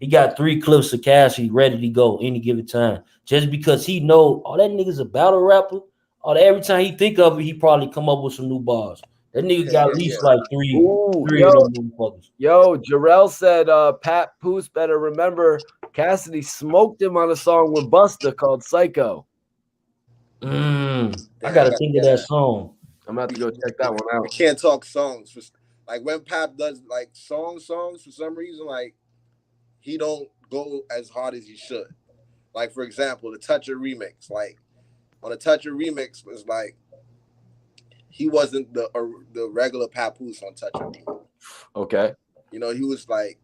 B: He got 3 clips of Cassidy ready to go any given time. Just because he know, oh, that nigga's a battle rapper. Oh, every time he think of it, he probably come up with some new bars. That nigga got at least like three
A: Ooh,
B: of them motherfuckers.
A: Yo, Jarrell said Pat Poose better remember Cassidy smoked him on a song with Busta called Psycho.
B: I gotta think of that song.
A: I'm about to go check that one out.
C: We can't talk songs. Like when Pap does like songs for some reason, like he don't go as hard as he should. Like for example, the Toucher remix. Like on the Toucher remix was like he wasn't the regular Papoose on Toucher remix.
A: Okay.
C: You know, he was like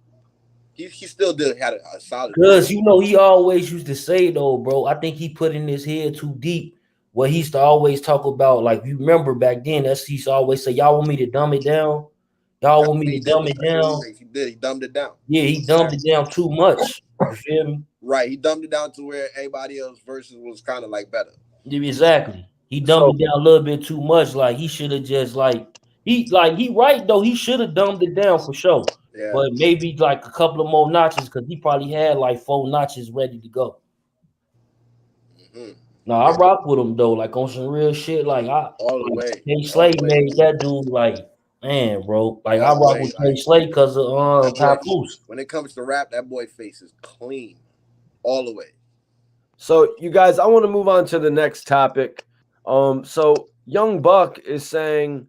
C: he still had a solid.
B: Cause you know he always used to say though, bro. I think he put in his head too deep. What he used to always talk about, like you remember back then, that's he used to always say, "Y'all want me to dumb it down? Y'all want me to dumb it down?"
C: He did. He dumbed it down.
B: Yeah, he dumbed it down too much. You feel me?
C: Right. He dumbed it down to where everybody else versus was kind of like better.
B: Yeah, exactly. He dumbed it down a little bit too much. Like he should have just he right though. He should have dumbed it down for sure.
C: Yeah.
B: But maybe like a couple of more notches because he probably had like 4 notches ready to go.
C: Mm-hmm.
B: No, I rock with him though, like on some real shit. Like
C: all the way.
B: K Slade made that dude like, man, bro. Like I rock with K Slade because of Papoose.
C: When it comes to rap, that boy face is clean, all the way.
A: So you guys, I want to move on to the next topic. So Young Buck is saying,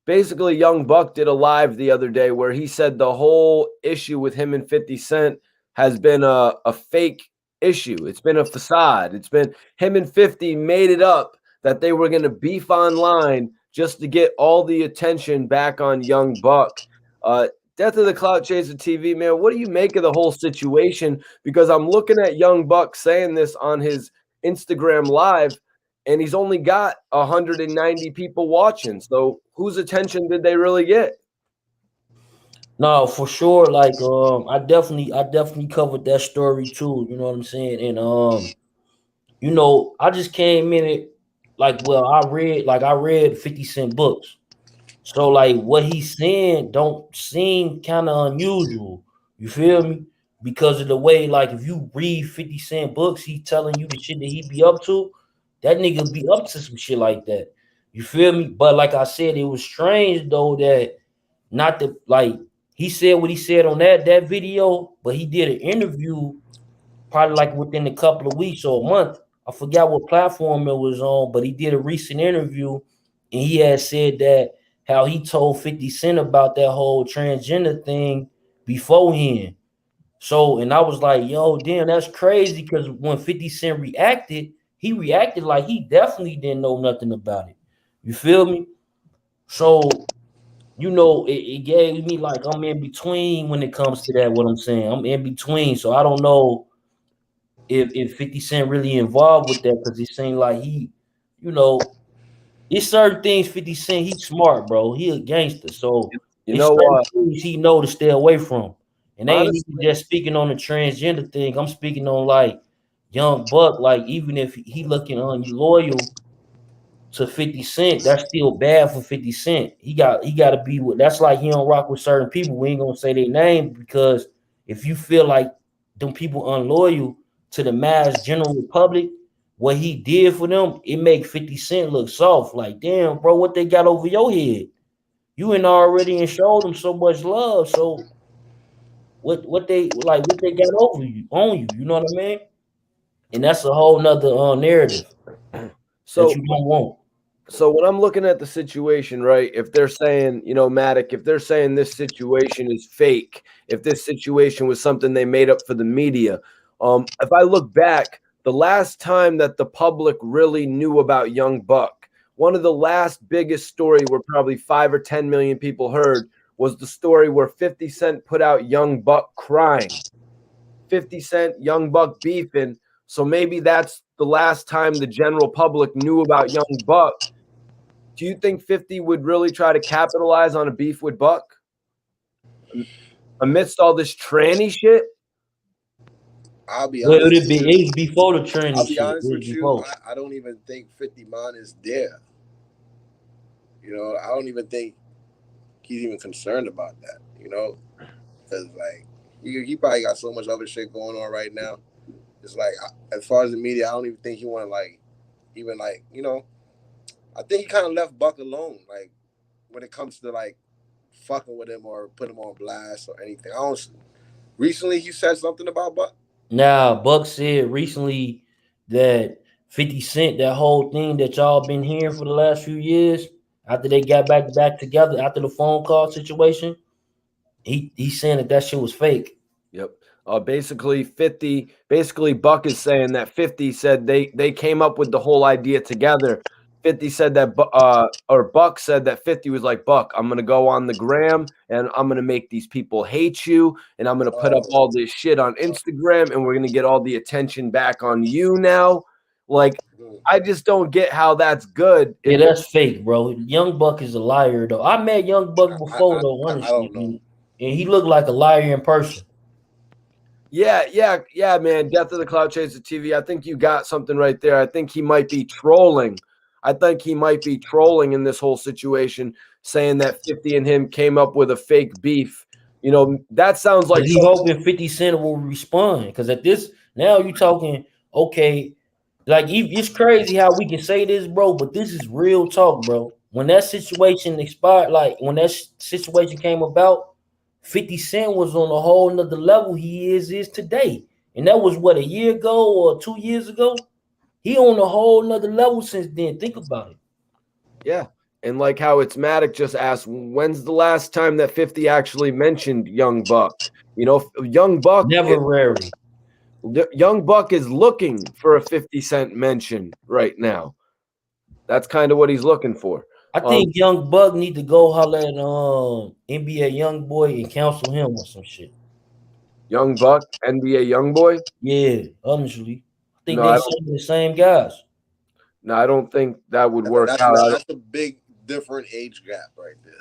A: basically, Young Buck did a live the other day where he said the whole issue with him and 50 Cent has been a fake issue. It's been a facade. It's been him and 50 made it up that they were going to beef online just to get all the attention back on Young Buck. Death of the Clout Chaser TV, man, what do you make of the whole situation? Because I'm looking at Young Buck saying this on his Instagram live, and he's only got 190 people watching. So whose attention did they really get?
B: No, for sure. Like I definitely covered that story too. You know what I'm saying? And you know, I just came in it like, well, I read 50 Cent books. So like what he's saying don't seem kind of unusual. You feel me? Because of the way, like if you read 50 Cent books, he's telling you the shit that he be up to. That nigga be up to some shit like that. You feel me? But like I said, it was strange though that not the like he said what he said on that video, but he did an interview probably like within a couple of weeks or a month. I forgot what platform it was on, but he did a recent interview and he had said that how he told 50 Cent about that whole transgender thing beforehand. So, and I was like, yo, damn, that's crazy because when 50 Cent reacted, he reacted like he definitely didn't know nothing about it. You feel me? So, you know, it gave me like I'm in between when it comes to that, what I'm saying. I'm in between. So I don't know if 50 Cent really involved with that because it seemed like he, you know, it's certain things 50 Cent, he's smart, bro. He a gangster. So
A: You know
B: certain
A: what?
B: things he know to stay away from. And they ain't
A: Honestly,
B: even just speaking on the transgender thing. I'm speaking on like Young Buck, like even if he looking loyal to 50 Cent, that's still bad for 50 Cent. He got to be with that's like he don't rock with certain people. We ain't gonna say their name because if you feel like them people unloyal to the mass general public, what he did for them, it make 50 Cent look soft. Like, damn, bro, what they got over your head? You ain't already and showed them so much love. So what they got over you on you, you know what I mean? And that's a whole nother narrative that
A: so
B: you don't want.
A: So when I'm looking at the situation, right, if they're saying, you know, Matic, if they're saying this situation is fake, if this situation was something they made up for the media, if I look back, the last time that the public really knew about Young Buck, one of the last biggest story where probably 5 or 10 million people heard was the story where 50 Cent put out Young Buck crying. 50 Cent, Young Buck beefing. So maybe that's the last time the general public knew about Young Buck. Do you think 50 would really try to capitalize on a beef with Buck amidst all this tranny shit?
C: I'll be honest.
B: It was before the tranny
C: I'll be
B: shit.
C: honest with you. I don't even think 50 Man is there. You know, I don't even think he's even concerned about that. You know, because like He probably got so much other shit going on right now. It's like as far as the media, I don't even think he want to like even like I think he kind of left Buck alone. Like when it comes to like fucking with him or put him on blast or anything. I don't. Recently, he said something about Buck.
B: Now, Buck said recently that 50 Cent, that whole thing that y'all been hearing for the last few years, after they got back together after the phone call situation, he's saying that shit was fake.
A: Yep. Basically, Buck is saying that 50 said they came up with the whole idea together. 50 said that, or Buck said that 50 was like, Buck, I'm going to go on the gram and I'm going to make these people hate you. And I'm going to put up all this shit on Instagram and we're going to get all the attention back on you now. Like, I just don't get how that's good.
B: Yeah, that's fake, bro. Young Buck is a liar, though. I met Young Buck before, though, honestly.
C: I don't know.
B: And he looked like a liar in person.
A: Yeah, man. Death of the Cloud Chaser TV. I think you got something right there. I think he might be trolling. In this whole situation, saying that 50 and him came up with a fake beef. That sounds like
B: he hoping 50 Cent will respond. Because at this, now you talking, okay, like it's crazy how we can say this, bro, but this is real talk, bro. When that situation expired, like when that situation came about, 50 Cent was on a whole nother level he is today. And that was what, a year ago or 2 years ago? He on a whole nother level since then. Think about it.
A: Yeah. And like how it's Matic just asked, when's the last time that 50 actually mentioned Young Buck? Young Buck
B: never rarely.
A: Young Buck is looking for a 50 Cent mention right now. That's kind of what he's looking for.
B: I think Young Buck need to go holler at NBA Young Boy and counsel him or some shit.
A: Young Buck, NBA Young Boy?
B: Yeah, honestly. I think they're the same guys.
A: No, I don't think that would work out.
C: That's a big different age gap right there.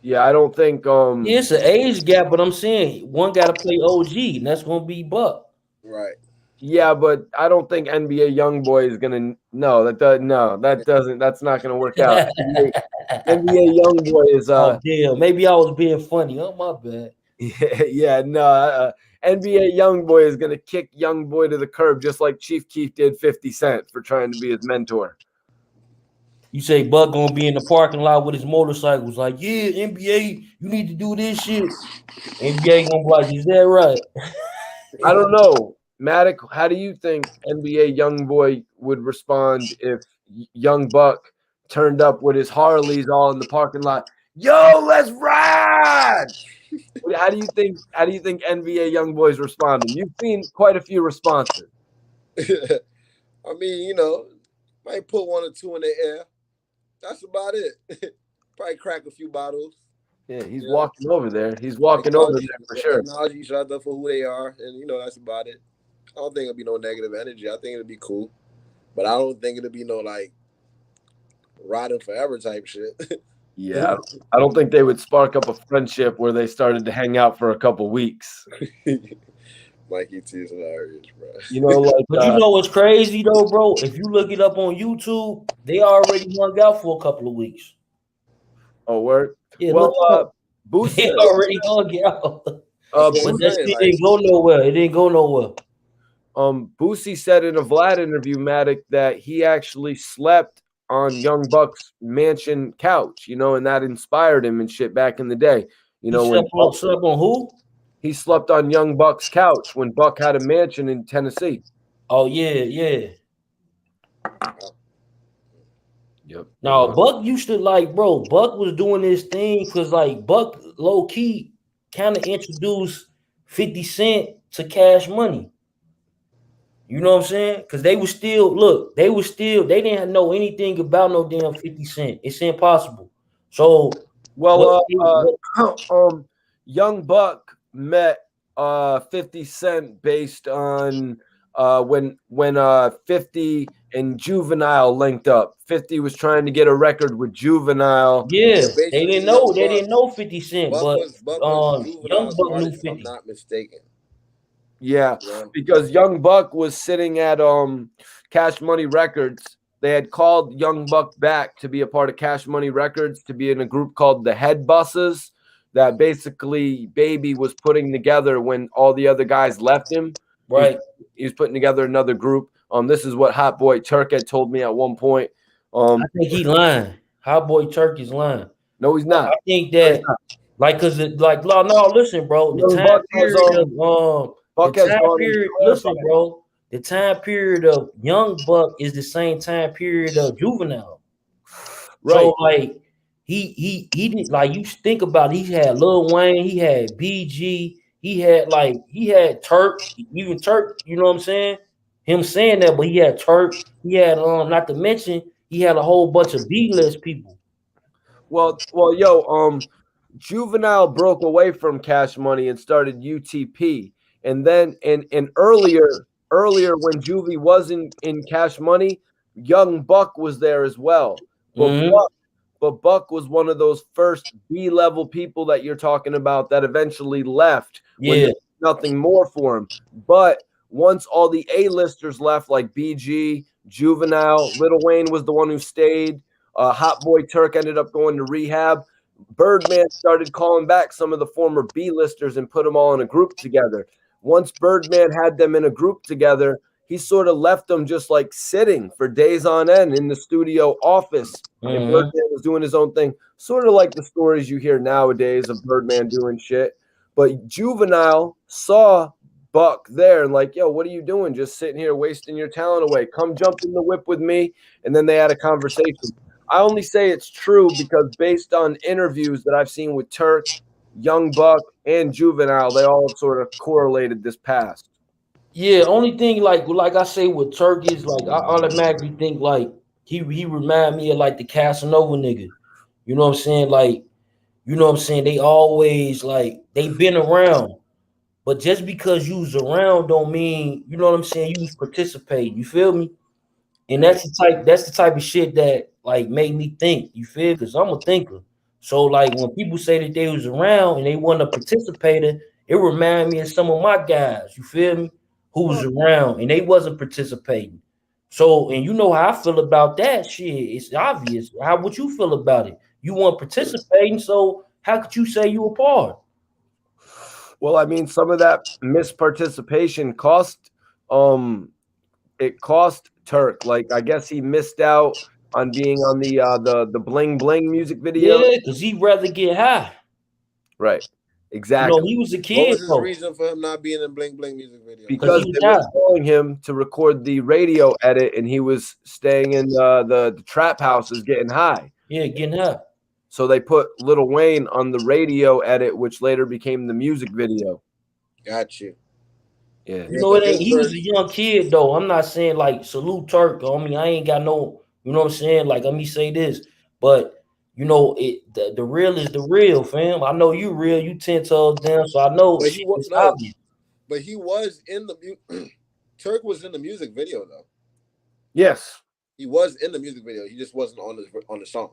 A: Yeah, I don't think
B: yeah, it's an age gap, but I'm saying one gotta play OG, and that's gonna be Buck.
C: Right.
A: Yeah, but I don't think NBA YoungBoy is gonna. That's not gonna work out. NBA YoungBoy is.
B: Oh damn, maybe I was being funny. Oh my bad.
A: NBA YoungBoy is gonna kick YoungBoy to the curb, just like Chief Keef did 50 Cent for trying to be his mentor.
B: You say Buck gonna be in the parking lot with his motorcycles, like, yeah, NBA, you need to do this shit. NBA gonna be like, is that right?
A: I don't know. Matic, how do you think NBA YoungBoy would respond if Young Buck turned up with his Harleys all in the parking lot? Yo, let's ride! How do you think NBA YoungBoy's responding? You've seen quite a few responses.
C: I mean, might put one or two in the air. That's about it. Probably crack a few bottles.
A: Yeah, he's walking over there. He's walking over there for sure.
C: Acknowledge each other for who they are, and that's about it. I don't think it'll be no negative energy. I think it'll be cool, but I don't think it'll be no like riding forever type shit.
A: Yeah, I don't think they would spark up a friendship where they started to hang out for a couple weeks.
C: Mikey T is hilarious, bro.
B: But you know what's crazy though, bro? If you look it up on YouTube, they already hung out for a couple of weeks.
A: Oh, word?
B: Yeah,
A: Boosie,
B: they already hung out. But that shit didn't go nowhere. It didn't go nowhere.
A: Boosie said in a Vlad interview, Matic, that he actually slept on Young Buck's mansion couch, and that inspired him and shit back in the day.
B: Slept on who?
A: He slept on Young Buck's couch when Buck had a mansion in Tennessee.
B: Oh, yeah.
A: Yep.
B: No, Buck used to Buck was doing this thing because Buck low key kind of introduced 50 Cent to Cash Money. You know what I'm saying? Because they didn't know anything about no damn 50 Cent. It's impossible. So,
A: Young Buck met 50 Cent based on when 50 and Juvenile linked up. 50 was trying to get a record with Juvenile.
B: Yeah, they didn't know 50 Cent, but
C: Young Buck knew 50. If I'm not mistaken.
A: Yeah, because Young Buck was sitting at Cash Money Records. They had called Young Buck back to be a part of Cash Money Records, to be in a group called the Head Bosses. that basically Baby was putting together when all the other guys left him.
B: Right.
A: He was putting together another group. This is what Hot Boy Turk had told me at one point.
B: I think he lying. Hot Boy Turk is lying.
A: No, he's not.
B: I think that like cause like no, listen, bro. The
A: Young
B: time
A: Buck has,
B: period of
A: Buck
B: the
A: has
B: time
A: gone and
B: period, listen,
A: clarified.
B: bro. The time period of Young Buck is the same time period of Juvenile.
A: Right.
B: So like he did, like, you think about it, he had Lil Wayne, he had BG, he had Turk, even Turk, you know what I'm saying? Him saying that, but he had Turk, he had not to mention he had a whole bunch of B-list people.
A: Well, yo, Juvenile broke away from Cash Money and started UTP, and then and earlier when Juvie was in Cash Money, Young Buck was there as well. But
B: Mm-hmm.
A: Buck was one of those first B-level people that you're talking about that eventually left when
B: Yeah.
A: there was nothing more for him. But once all the A-listers left, like BG, Juvenile, Lil Wayne was the one who stayed. Hot Boy Turk ended up going to rehab. Birdman started calling back some of the former B-listers and put them all in a group together. Once Birdman had them in a group together, he sort of left them just like sitting for days on end in the studio office. And
B: Mm-hmm.
A: Birdman was doing his own thing, sort of like the stories you hear nowadays of Birdman doing shit. But Juvenile saw Buck there and like, yo, what are you doing? Just sitting here wasting your talent away. Come jump in the whip with me. And then they had a conversation. I only say it's true because based on interviews that I've seen with Turk, Young Buck, and Juvenile, they all sort of correlated this past.
B: Yeah, only thing like I say with Turk is like I automatically think like he remind me of like the Casanova nigga. You know what I'm saying? Like, you know what I'm saying? They always like they been around, but just because you was around don't mean, you know what I'm saying, you was participating. You feel me? And that's the type of shit that like made me think. You feel? Because I'm a thinker. So like when people say that they was around and they wasn't a participator, it remind me of some of my guys. You feel me? Who was around and they wasn't participating. So, and you know how I feel about that shit. It's obvious. How would you feel about it? You weren't participating, so how could you say you were part?
A: Well, I mean, some of that misparticipation cost it cost Turk. Like I guess he missed out on being on the Bling Bling music video.
B: Yeah, because he'd rather get high.
A: Right.
B: You
A: Exactly.
B: know, he was a
C: What
B: kid
C: was his
B: though,
C: reason for him not being in Bling Bling music video?
B: because he
A: Because
B: was
A: they were
B: high.
A: calling him to record the radio edit and he was staying in the trap houses getting high.
B: Yeah, getting high.
A: So they put Lil Wayne on the radio edit, which later became the music video.
C: Got you.
A: Yeah.
B: You
C: Yeah,
B: know, it
C: because
B: ain't.
C: his
B: He was
C: verse.
B: a young kid though. I'm not saying like salute Turk. I mean, I ain't got no. You know what I'm saying? Like, let me say this, but you know, the real is the real, fam. I know you real. You 10 toes down, so I know
C: But
B: shit
C: he was
B: is
C: no.
B: obvious.
C: But he was in the Turk was in the music video though.
A: Yes.
C: He was in the music video. He just wasn't on the song.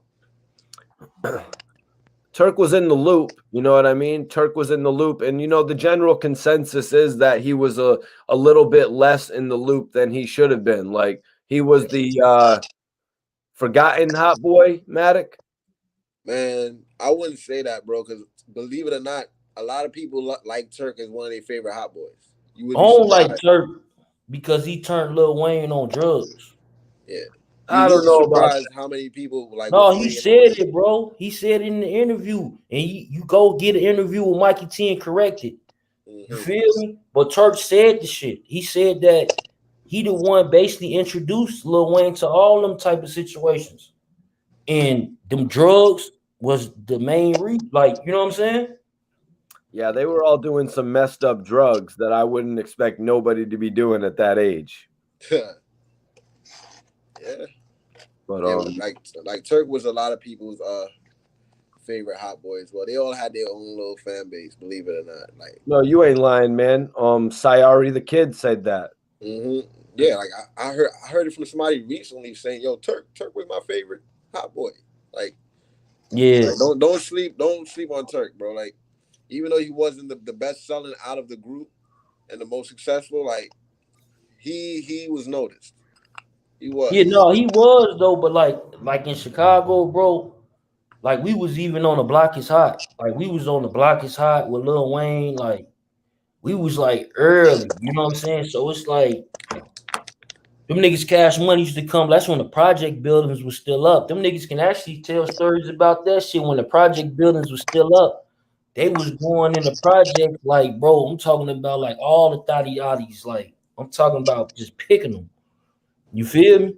A: Turk was in the loop, you know what I mean? Turk was in the loop, and the general consensus is that he was a little bit less in the loop than he should have been. Like he was the forgotten hot boy, Matic.
C: Man, I wouldn't say that, bro. Because believe it or not, a lot of people like Turk as one of their favorite hot boys. You
B: I
C: would be
B: don't like
C: surprised.
B: Turk because he turned Lil Wayne on drugs.
C: Yeah,
A: I
C: you'd
A: don't
C: be
A: know about that.
C: surprised how many people like
B: No,
C: was
B: he
C: hating on
B: said
C: him.
B: it, bro. He said it in the interview, and you go get an interview with Mikey T and correct it. You
C: Mm-hmm.
B: feel me? But Turk said the shit. He said that he the one basically introduced Lil Wayne to all them type of situations. And them drugs was the main reason. Like, you know what I'm saying?
A: Yeah, they were all doing some messed up drugs that I wouldn't expect nobody to be doing at that age.
C: Yeah,
A: But
C: yeah. Like Turk was a lot of people's favorite hot boys. Well, they all had their own little fan base. Believe it or not, like.
A: no, you ain't lying, man. Sayari the Kid said that.
C: Mm-hmm. Yeah, like I heard it from somebody recently saying, "Yo, Turk was my favorite hot boy." Like,
B: Yeah.
C: don't sleep on Turk, bro. Like, even though he wasn't the best selling out of the group and the most successful, like he was noticed. He
B: Yeah,
C: was.
B: no, he was though, but like in Chicago, bro, Like we was even on the block is hot. Like we was on the block is hot with Lil Wayne. Like we was like early. You know what I'm saying? So it's like them niggas Cash Money used to come. That's when the project buildings was still up. Them niggas can actually tell stories about that shit when the project buildings was still up. They was going in the project like, bro, I'm talking about like all the thotty yaddies. Like, I'm talking about just picking them. You feel me?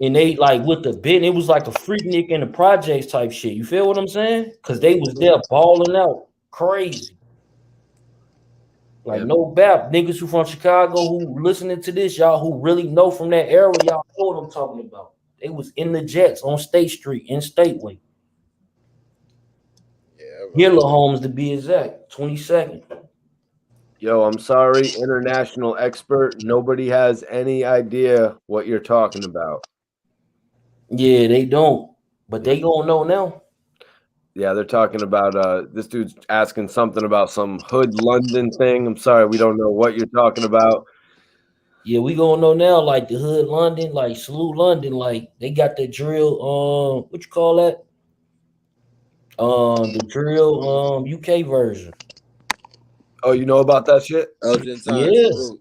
B: And they like with the bit, it was like a Freaknik in the projects type shit. You feel what I'm saying? Cause they was there balling out crazy. Like
A: Yeah.
B: no bap, niggas who from Chicago who listening to this, y'all who really know from that era, y'all know what I'm talking about. They was in the Jets on State Street in Stateway.
C: Yeah,
B: Hilla Homes to be exact, 22nd.
A: Yo, I'm sorry, international expert. Nobody has any idea what you're talking about.
B: Yeah, they don't, but
A: Yeah.
B: they gonna know now.
A: Yeah, they're talking about this dude's asking something about some hood London thing. I'm sorry, we don't know what you're talking about.
B: Yeah, we gonna know now. Like the hood London, like Salute London, like they got the drill. What you call that? The drill. UK version.
A: Oh, you know about that shit?
C: Elgin Time
B: Yeah,
C: salute.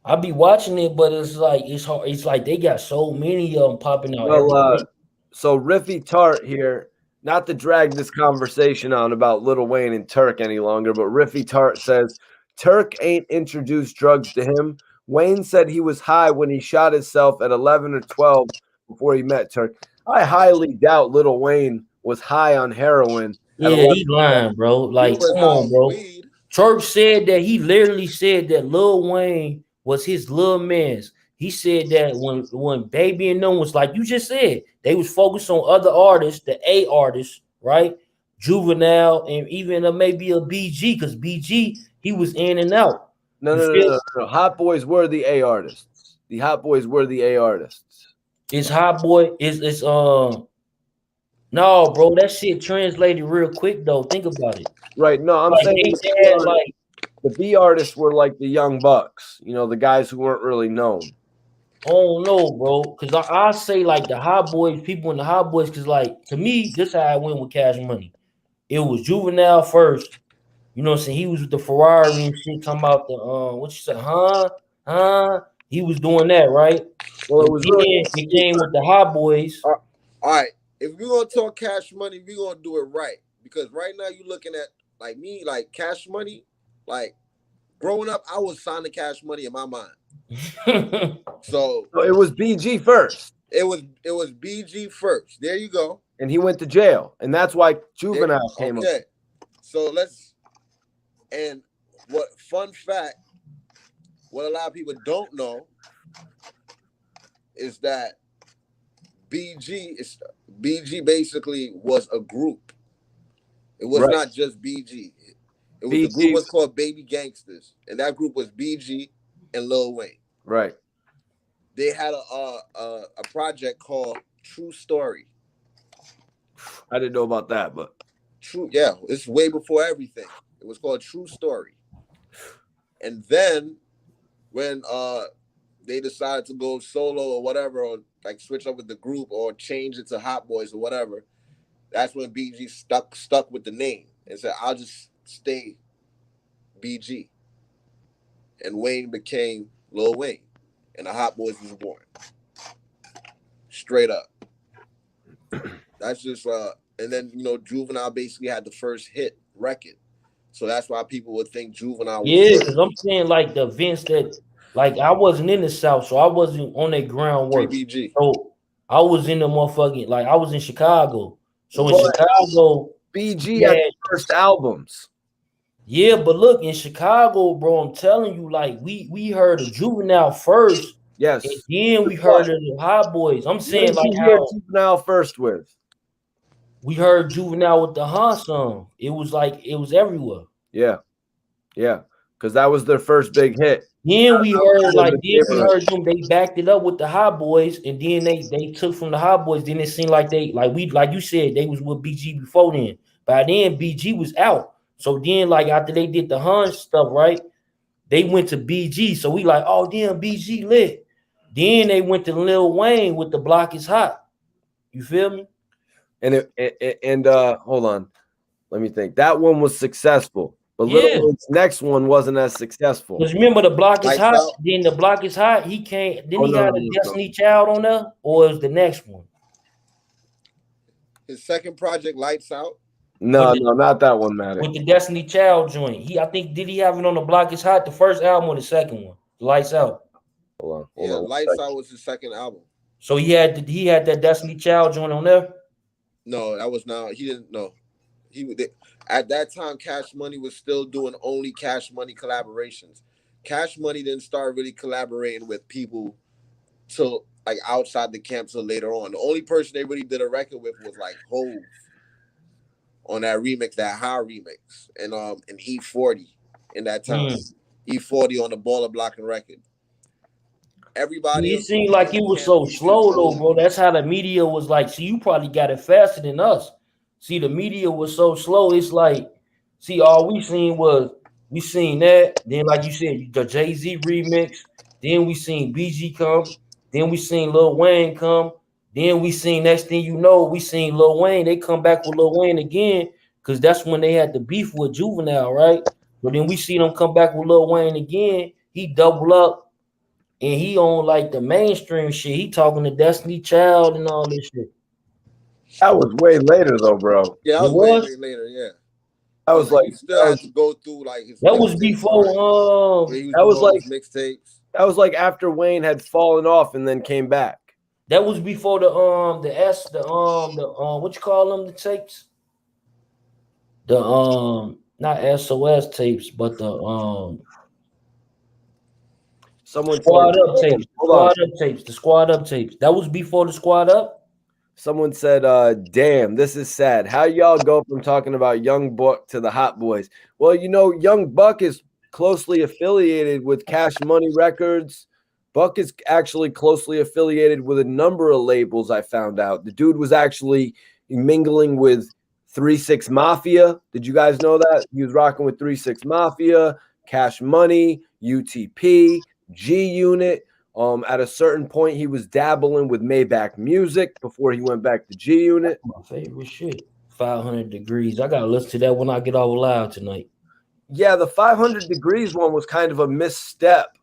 B: I be watching it, but it's like it's hard. It's like they got so many of them popping out every
A: Well,
B: day.
A: so Riffy Tart here, not to drag this conversation on about Lil Wayne and Turk any longer, but Riffy Tart says Turk ain't introduced drugs to him. Wayne said he was high when he shot himself at 11 or 12 before he met Turk. I highly doubt Lil Wayne was high on heroin at
B: Yeah,
A: 11.
B: he lying, bro.
C: He
B: Like,
C: was
B: come
C: high
B: on,
C: on
B: bro.
C: weed.
B: Church said that he literally said that Lil Wayne was his little man's. He said that when Baby and them was like you just said, they was focused on other artists, the A artists, right? Juvenile and even maybe a BG, because BG he was in and out.
A: No,
B: You
A: no, no,
B: feel?
A: no, no. Hot Boys were the A artists. The Hot Boys were the A artists.
B: It's Hot Boy. It's no, bro. That shit translated real quick though. Think about it.
A: Right. No, I'm
B: Like
A: saying
B: they
A: the B
B: had
A: artists.
B: like.
A: The B artists were like the Young Bucks, the guys who weren't really known.
B: Oh no, bro. Cause I say like the Hot Boys, people in the Hot Boys, cause like to me, this how I went with Cash Money. It was Juvenile first. You know what I'm saying? He was with the Ferrari and shit, talking about the what you said, huh? He was doing that, right?
A: Well,
B: And
A: it was really
B: then it came with the Hot Boys.
C: All right. If we're gonna talk Cash Money, we're gonna do it right. Because right now you're looking at like me, like Cash Money, like growing up, I was signing Cash Money in my mind. So
A: it was BG first.
C: It was BG first. There you go.
A: And he went to jail. And that's why Juvenile came up.
C: So and what fun fact, what a lot of people don't know is that BG basically was a group. It was not just BG. It was the group was called Baby Gangsters, and that group was BG and Lil Wayne.
A: Right.
C: They had a project called True Story.
A: I didn't know about that, but
C: it's way before everything. It was called True Story. And then when they decided to go solo or whatever, or like switch up with the group or change it to Hot Boys or whatever, that's when BG stuck with the name and said, I'll just stay BG. And Wayne became Lil Wayne. And the Hot Boys was born. Straight up. That's just and then Juvenile basically had the first hit record. So that's why people would think Juvenile was
B: because I'm saying like the events that like I wasn't in the South, so I wasn't on that groundwork.
C: BG.
B: So I was in the motherfucking like I was in Chicago. So in Chicago,
A: BG had the first albums.
B: Yeah, but look, in Chicago, bro, I'm telling you, like we heard of Juvenile first.
A: Yes.
B: And then we heard of the Hot Boys. I'm saying like how
A: Juvenile first with.
B: We heard Juvenile with the Huh song. It was like it was everywhere.
A: Yeah. Yeah. Because that was their first big hit.
B: Then we heard them, they backed it up with the Hot Boys, and then they took from the Hot Boys. Then it seemed like like you said, they was with BG before then. By then, BG was out. So then, like after they did the Hun stuff, right? They went to BG. So we like, oh damn, BG lit. Then they went to Lil Wayne with the Block is Hot. You feel me?
A: And hold on, let me think. That one was successful, but Little
B: Yeah.
A: Wayne's next one wasn't as successful.
B: Because remember, the block is
C: Lights
B: hot.
C: Out.
B: Then the block is hot. He can't. Then
A: Oh
B: he
A: no,
B: got
A: no,
B: a
A: no, no.
B: Destiny Child on there, or is the next one?
C: His second project, Lights Out.
A: No,
B: With the,
A: no, not that one, Matter.
B: with the Destiny Child joint. I think did he have it on the block is hot, the first album or the second one? Lights Out.
A: Hold
C: Yeah,
A: on.
C: Lights Out was his second album.
B: So he had that Destiny Child joint on there.
C: No, that was not. He didn't know. At that time. Cash Money was still doing only Cash Money collaborations. Cash Money didn't start really collaborating with people till like outside the camp till later on. The only person they really did a record with was like Hove on that remix, that High remix, and E40 in that time. E40 on the Baller Blocking record. Everybody
B: It
C: else who
B: seemed
C: was
B: like
C: in
B: it
C: the
B: was
C: camp
B: so
C: featured
B: slow though,
C: Hove.
B: bro. That's how the media was like. See, you probably got it faster than us. See, the media was so slow. It's like, see, all we seen that. Then, like you said, the Jay-Z remix. Then we seen BG come. Then we seen Lil Wayne come. Then we seen next thing you know, we seen Lil Wayne. They come back with Lil Wayne again because that's when they had the beef with Juvenile, right? But then we see them come back with Lil Wayne again. He double up. And he on like the mainstream shit. He talking to Destiny Child and all this shit.
A: That was way later though, bro.
C: Yeah, that
B: It
C: was way,
B: was
C: way later. Yeah,
A: That was
C: like
A: like
C: you still had to go through like his
B: that was
C: mixtapes,
B: before
C: where he was
A: that was
C: doing all
A: like
C: his mixtapes.
A: that was like after Wayne had fallen off and then came back.
B: that was before the what you call them, the tapes? The not SOS tapes, but the
A: Someone
B: squad
A: said,
B: up tapes.
A: hold on.
B: The squad up tapes. That was before the squad up.
A: Someone said, damn, this is sad. How y'all go from talking about Young Buck to the Hot Boys? Well, you know, Young Buck is closely affiliated with Cash Money Records. Buck is actually closely affiliated with a number of labels, I found out. The dude was actually mingling with 3-6 Mafia. Did you guys know that? He was rocking with 3-6 Mafia, Cash Money, UTP, G Unit. At a certain point, he was dabbling with Maybach Music before he went back to G Unit.
B: My favorite shit. 500 Degrees. I gotta listen to that when I get off live tonight.
A: Yeah, the 500 Degrees one was kind of a misstep,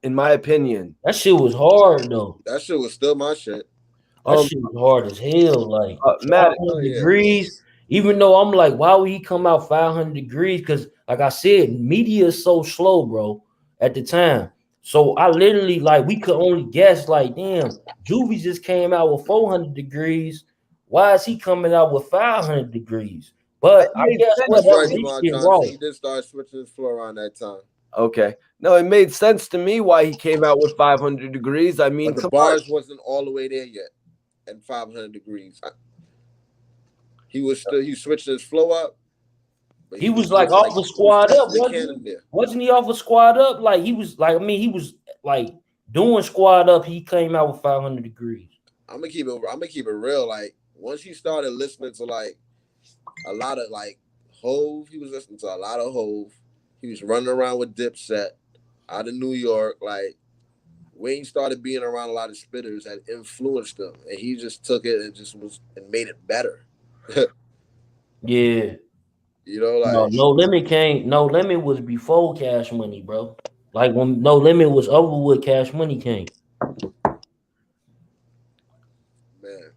A: in my opinion.
B: That shit was hard though.
C: That shit was still my shit.
B: That shit was hard as hell. Like
A: Matt,
B: 500 Degrees. Even though I'm like, why would he come out 500 Degrees? Because, like I said, media is so slow, bro, at the time. So I literally, like, we could only guess, like, damn, Juvie just came out with 400 Degrees. Why is he coming out with 500 Degrees? But I guess what,
C: That's
B: that
C: right,
B: was
C: Jamal
B: shit
C: Johnson.
B: wrong.
C: He did start switching his flow around that time.
A: Okay. No, it made sense to me why he came out with 500 Degrees. I mean,
C: But the bars wasn't all the way there yet at 500 Degrees. He was switching his flow up.
B: He was like off a squad up, wasn't he off a squad up? Like he was like, I mean, he was like doing squad up. He came out with 500 Degrees.
C: I'm gonna keep it real. Like once he started listening to like a lot of like Hove, he was listening to a lot of Hove. He was running around with Dipset out of New York. Like Wayne started being around a lot of spitters that influenced him, and he just took it and made it better.
B: Yeah.
C: You know, like
B: No Limit was before Cash Money, bro. Like when No Limit was over with, Cash Money came.
C: Man,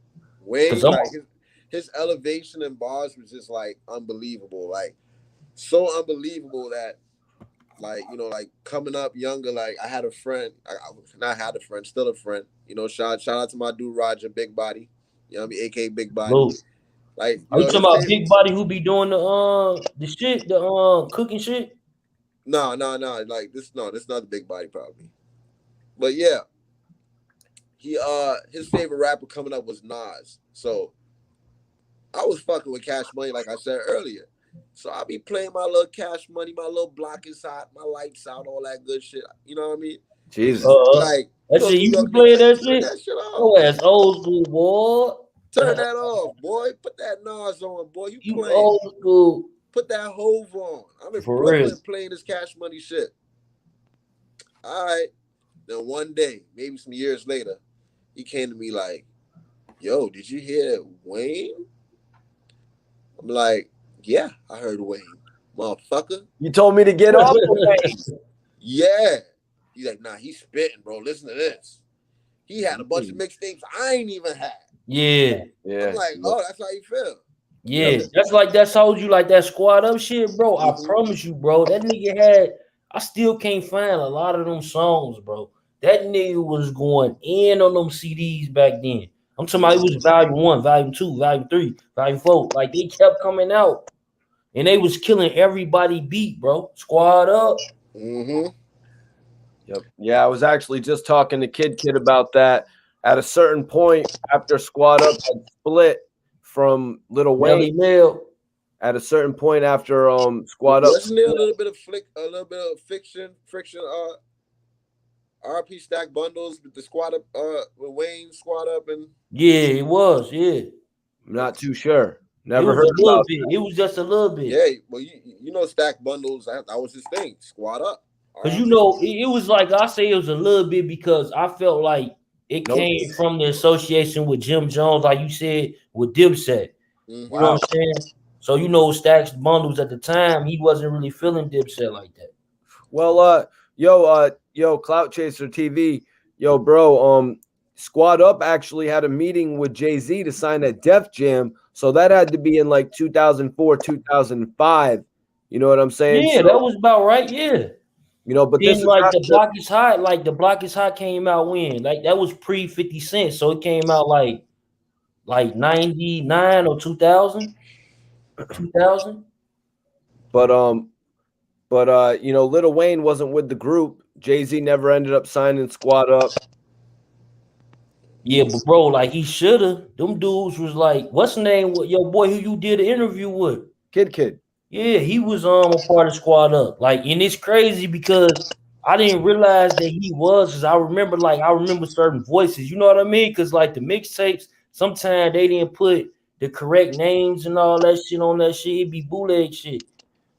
C: Wayne, like his elevation in bars was just like unbelievable, like so unbelievable that, like, you know, like coming up younger, like I had a friend, still a friend, you know, shout out to my dude Roger, Big Body, you know what I mean, aka Big Body.
B: Luke.
C: Like,
B: are you talking about Big Body who be doing the shit, the cooking shit?
C: No, like this not the Big Body probably. But yeah. He his favorite rapper coming up was Nas. So I was fucking with Cash Money, like I said earlier. So I be playing my little Cash Money, my little Block is Hot, my Lights Out, all that good shit. You know what I mean?
A: Jesus.
C: Like
B: that shit, you be playing that shit?
C: That shit off.
B: Oh, that's old school, boy.
C: Turn that off, boy. Put that Nas on, boy. You playing
B: old school.
C: Put that Hove on. I'm in
B: For
C: Brooklyn
B: real.
C: playing this Cash Money shit. All right. Then one day, maybe some years later, he came to me like, yo, did you hear Wayne? I'm like, yeah, I heard Wayne, motherfucker.
A: You told me to get off the way.
C: Yeah. He's like, nah, he's spitting, bro. Listen to this. He had a bunch of mixtapes I ain't even had.
B: Yeah.
A: Yeah.
C: I'm like, oh, that's how you feel.
B: Yeah, that's like that told you like that squad up shit, bro. I promise you, bro. That nigga had. I still can't find a lot of them songs, bro. That nigga was going in on them CDs back then. I'm talking about it was volume 1, volume 2, volume 3, volume 4. Like they kept coming out, and they was killing everybody beat, bro. Squad up.
C: Mm-hmm.
A: Yep. Yeah, I was actually just talking to Kid about that. At a certain point, after Squad Up had split from Lil
B: Melly
A: Wayne,
B: Mel.
A: at a certain point after Squad Up,
C: Wasn't there a little bit of friction, RP stack bundles with the squad up, with Wayne squad up and
B: Yeah, it was. Yeah,
A: I'm not too sure.
B: it
A: Never
B: was
A: heard
B: a little
A: about
B: bit. It was just a little bit.
C: yeah, well you know stack bundles that was his thing, squad up.
B: Because you know, it was like I say it was a little bit because I felt like it
A: Nope.
B: came from the association with Jim Jones, like you said, with Dipset. You know what I'm saying? So you know, Stacks bundles at the time, he wasn't really feeling Dipset like that.
A: Well, yo, Clout Chaser TV, yo, bro, Squad Up actually had a meeting with Jay-Z to sign that Def Jam, so that had to be in like 2004, 2005. You know what I'm saying?
B: Yeah,
A: So,
B: that was about right. Yeah.
A: you know, but this
B: Then
A: is
B: like
A: after,
B: the Block is Hot, like the Block is Hot came out when? Like that was pre 50 Cent, so it came out like 99 or 2000. 2000.
A: but you know, Lil Wayne wasn't with the group. Jay-Z never ended up signing Squad Up.
B: Yeah, but bro, like he should have. Them dudes was like, what's the name with your boy who you did an interview with?
A: Kid.
B: Yeah, he was a part of Squad Up. Like, and it's crazy because I didn't realize that he was. Cause I remember certain voices. You know what I mean? Because like the mixtapes, sometimes they didn't put the correct names and all that shit on that shit. It be bootleg shit.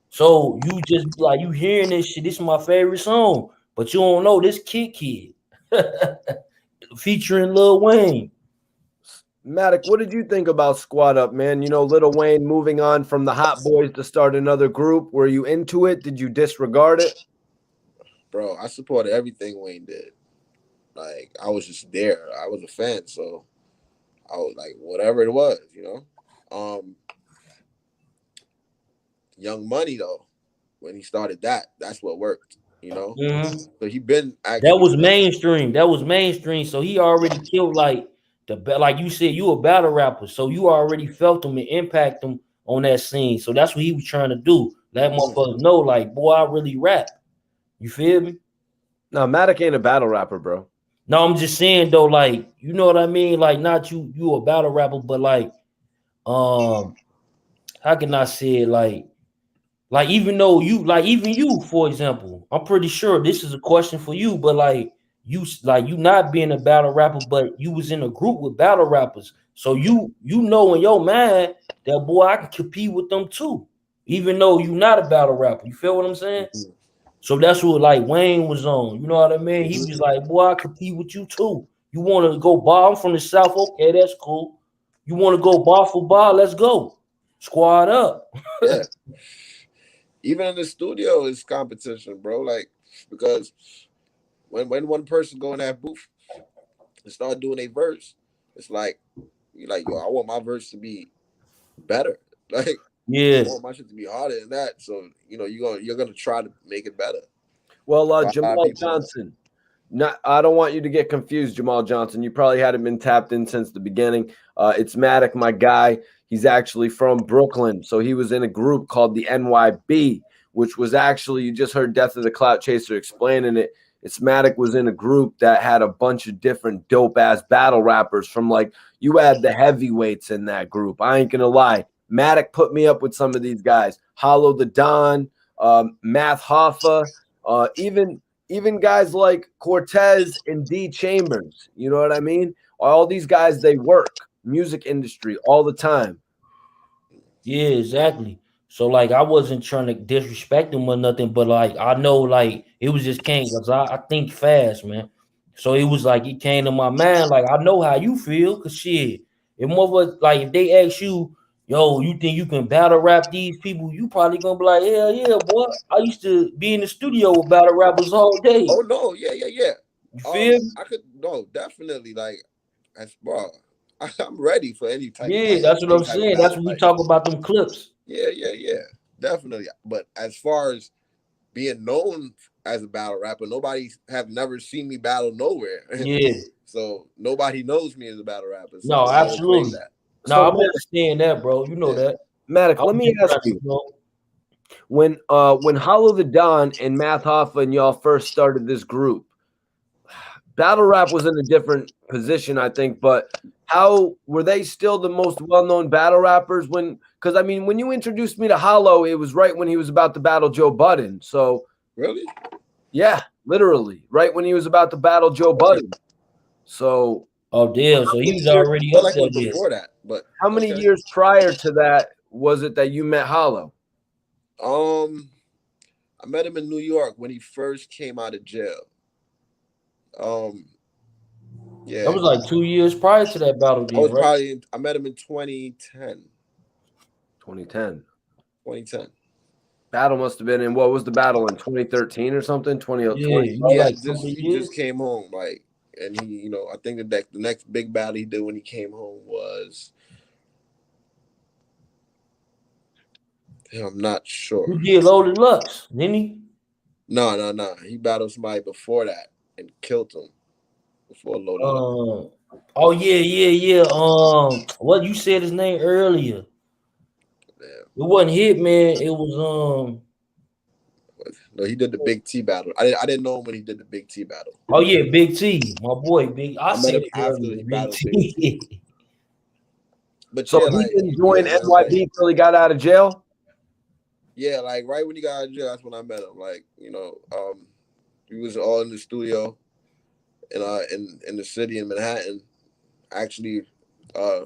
B: So you just like you hearing this shit. This is my favorite song, but you don't know this Kid featuring Lil Wayne.
A: Matic, what did you think about Squad Up, man? You know, Lil Wayne moving on from the Hot Boys to start another group. Were you into it? Did you disregard it?
C: bro, I supported everything Wayne did. Like I was just there. I was a fan, so I was like whatever it was, you know. Young Money though, when he started that's what worked, you know.
B: Mm-hmm.
C: So he been
B: That
C: actually
B: was mainstream. That was mainstream. So he already killed like like you said, you a battle rapper. So you already felt him and impact him on that scene. So that's what he was trying to do. Let motherfuckers know, like, boy, I really rap. You feel me?
A: No, Matic ain't a battle rapper, bro.
B: No, I'm just saying though, like, you know what I mean? Like, not you a battle rapper, but like, how can I say it? Like even though even you, for example, I'm pretty sure this is a question for you, but like you not being a battle rapper, but you was in a group with battle rappers, so you know in your mind that boy I can compete with them too, even though you not a battle rapper. You feel what I'm saying? So that's what like Wayne was on. You know what I mean? He was like, boy, I compete with you too. You want to go bar? I'm from the South. Okay, that's cool. You want to go bar for bar? Let's go. Squad up.
C: yeah. Even in the studio, it's competition, bro. Like because when one person go in that booth and start doing a verse, it's like you like yo, I want my verse to be better. Like
B: Yeah.
C: I want my shit to be harder than that. So you know you're gonna try to make it better.
A: Well, Jamal Johnson. I don't want you to get confused, Jamal Johnson. You probably hadn't been tapped in since the beginning. It's Matic, my guy. He's actually from Brooklyn. So he was in a group called the NYB, which was actually, you just heard Death of the Clout Chaser explaining it. It's Matic was in a group that had a bunch of different dope-ass battle rappers from like, you had the heavyweights in that group. I ain't going to lie. Matic put me up with some of these guys. Hollow the Don, Math Hoffa, even guys like Cortez and D Chambers, you know what I mean? All these guys, they work music industry all the time.
B: Yeah, exactly. So like I wasn't trying to disrespect him or nothing, but like I know like it was just came because I think fast, man. So it was like it came to my mind, like I know how you feel, cause shit, If motherfuckers like if they ask you, yo, you think you can battle rap these people, you probably gonna be like, hell yeah, boy. I used to be in the studio with battle rappers all day.
C: Oh no, yeah.
B: You feel me?
C: I could no definitely like as bro. I'm ready for
B: Yeah, that's what
C: any
B: I'm
C: type of
B: saying. That's
C: battle.
B: when we
C: Like
B: talk about them clips.
C: yeah, definitely. But as far as being known as a battle rapper, nobody have never seen me battle nowhere.
B: Yeah.
C: So nobody knows me as a battle rapper.
B: No,
C: So I don't claim
B: absolutely.
C: that.
B: No,
A: So
B: I'm understand that, bro. You know
C: Yeah.
B: that.
A: Matic,
B: I'm
A: let me
B: just
A: ask
B: trying to
A: you.
B: know.
A: When Hollow the Don and Math Hoffa and y'all first started this group, battle rap was in a different position, I think, but how were they still the most well-known battle rappers when because I mean when you introduced me to Hollow, it was right when he was about to battle Joe Budden. So
C: Really?
A: yeah, literally, right when he was about to battle Joe
C: Okay.
A: Budden. So
B: Oh, damn.
A: how
B: So he
A: many
B: was
A: years,
B: already
C: Felt
B: up
C: like it
B: there
C: was
B: then.
C: before that, but
A: how many
C: okay.
A: years prior to that was it that you met Hollow?
C: I met him in New York when he first came out of jail. Um,
B: That
C: yeah,
B: was like 2 years prior to that battle then, right?
C: I met him in 2010.
A: 2010.
C: 2010.
A: Battle must have been in what was the battle in 2013 or something? 2020.
B: Yeah, it was
C: Yeah,
B: like a couple of
C: he just
B: years.
C: came home, like, and he, I think that the next big battle he did when he came home was, I'm not sure.
B: He did Loaded Lux, didn't he?
C: No. He battled somebody before that and killed him before Loaded Luck.
B: Oh yeah. What you said his name earlier.
C: Yeah.
B: It wasn't Hitman. It was
C: No, he did the Big T battle. I didn't know him when he did the Big T battle.
B: Oh yeah, Big T, my boy, Big. I
C: I met
B: said
C: him
B: it
C: after
B: earlier,
C: he
B: Big
C: battled Big T.
B: T.
C: But
A: So
C: yeah,
A: he
C: like,
A: didn't
C: yeah,
A: join
C: man, like,
A: NYB till he got out of jail?
C: yeah, like right when he got out of jail, that's when I met him. Like, he was all in the studio in the city in Manhattan. Actually, uh,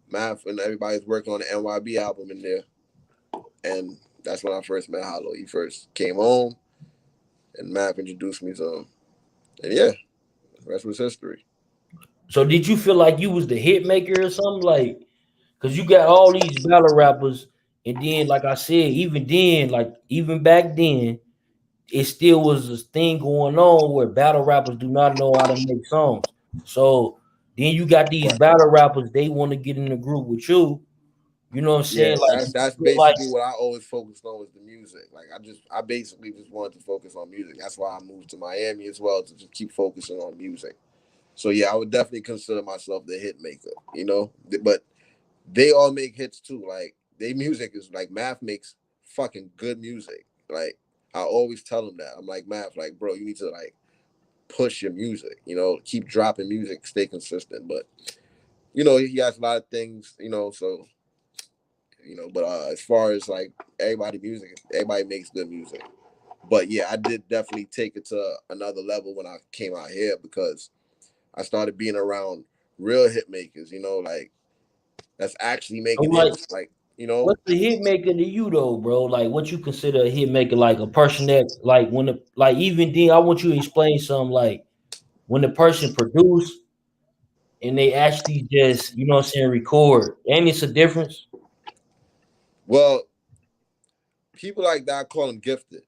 C: Math and everybody's working on the NYB album in there, and that's when I first met Hollow. He first came home, and Math introduced me to him, and yeah, the rest was history.
B: So did you feel like you was the hit maker or something? Like, cause you got all these battle rappers, and then like I said, even then, like even back then, it still was this thing going on where battle rappers do not know how to make songs. So then you got these
C: Right.
B: battle rappers, they want to get in the group with you. You know what I'm
C: Yeah,
B: saying? Like,
C: that's
B: feel like
C: basically what I always focused on was the music. Like I basically just wanted to focus on music. That's why I moved to Miami as well to just keep focusing on music. So yeah, I would definitely consider myself the hit maker. But they all make hits too. Like they music is like Math makes fucking good music. Like I always tell them that. I'm like Math, like bro, you need to like push your music. Keep dropping music, stay consistent. But he has a lot of things. So but as far as like everybody makes good music. But yeah, I did definitely take it to another level when I came out here because I started being around real hit makers. Like that's actually
B: I'm
C: making
B: like,
C: hits. Like
B: what's the hit maker to you though, bro? Like, what you consider a hit maker? Like a person that, like, like even then, I want you to explain something. Like when the person produce and they actually just, you know what I'm saying, record, and it's a difference.
C: well, people like that I call them gifted.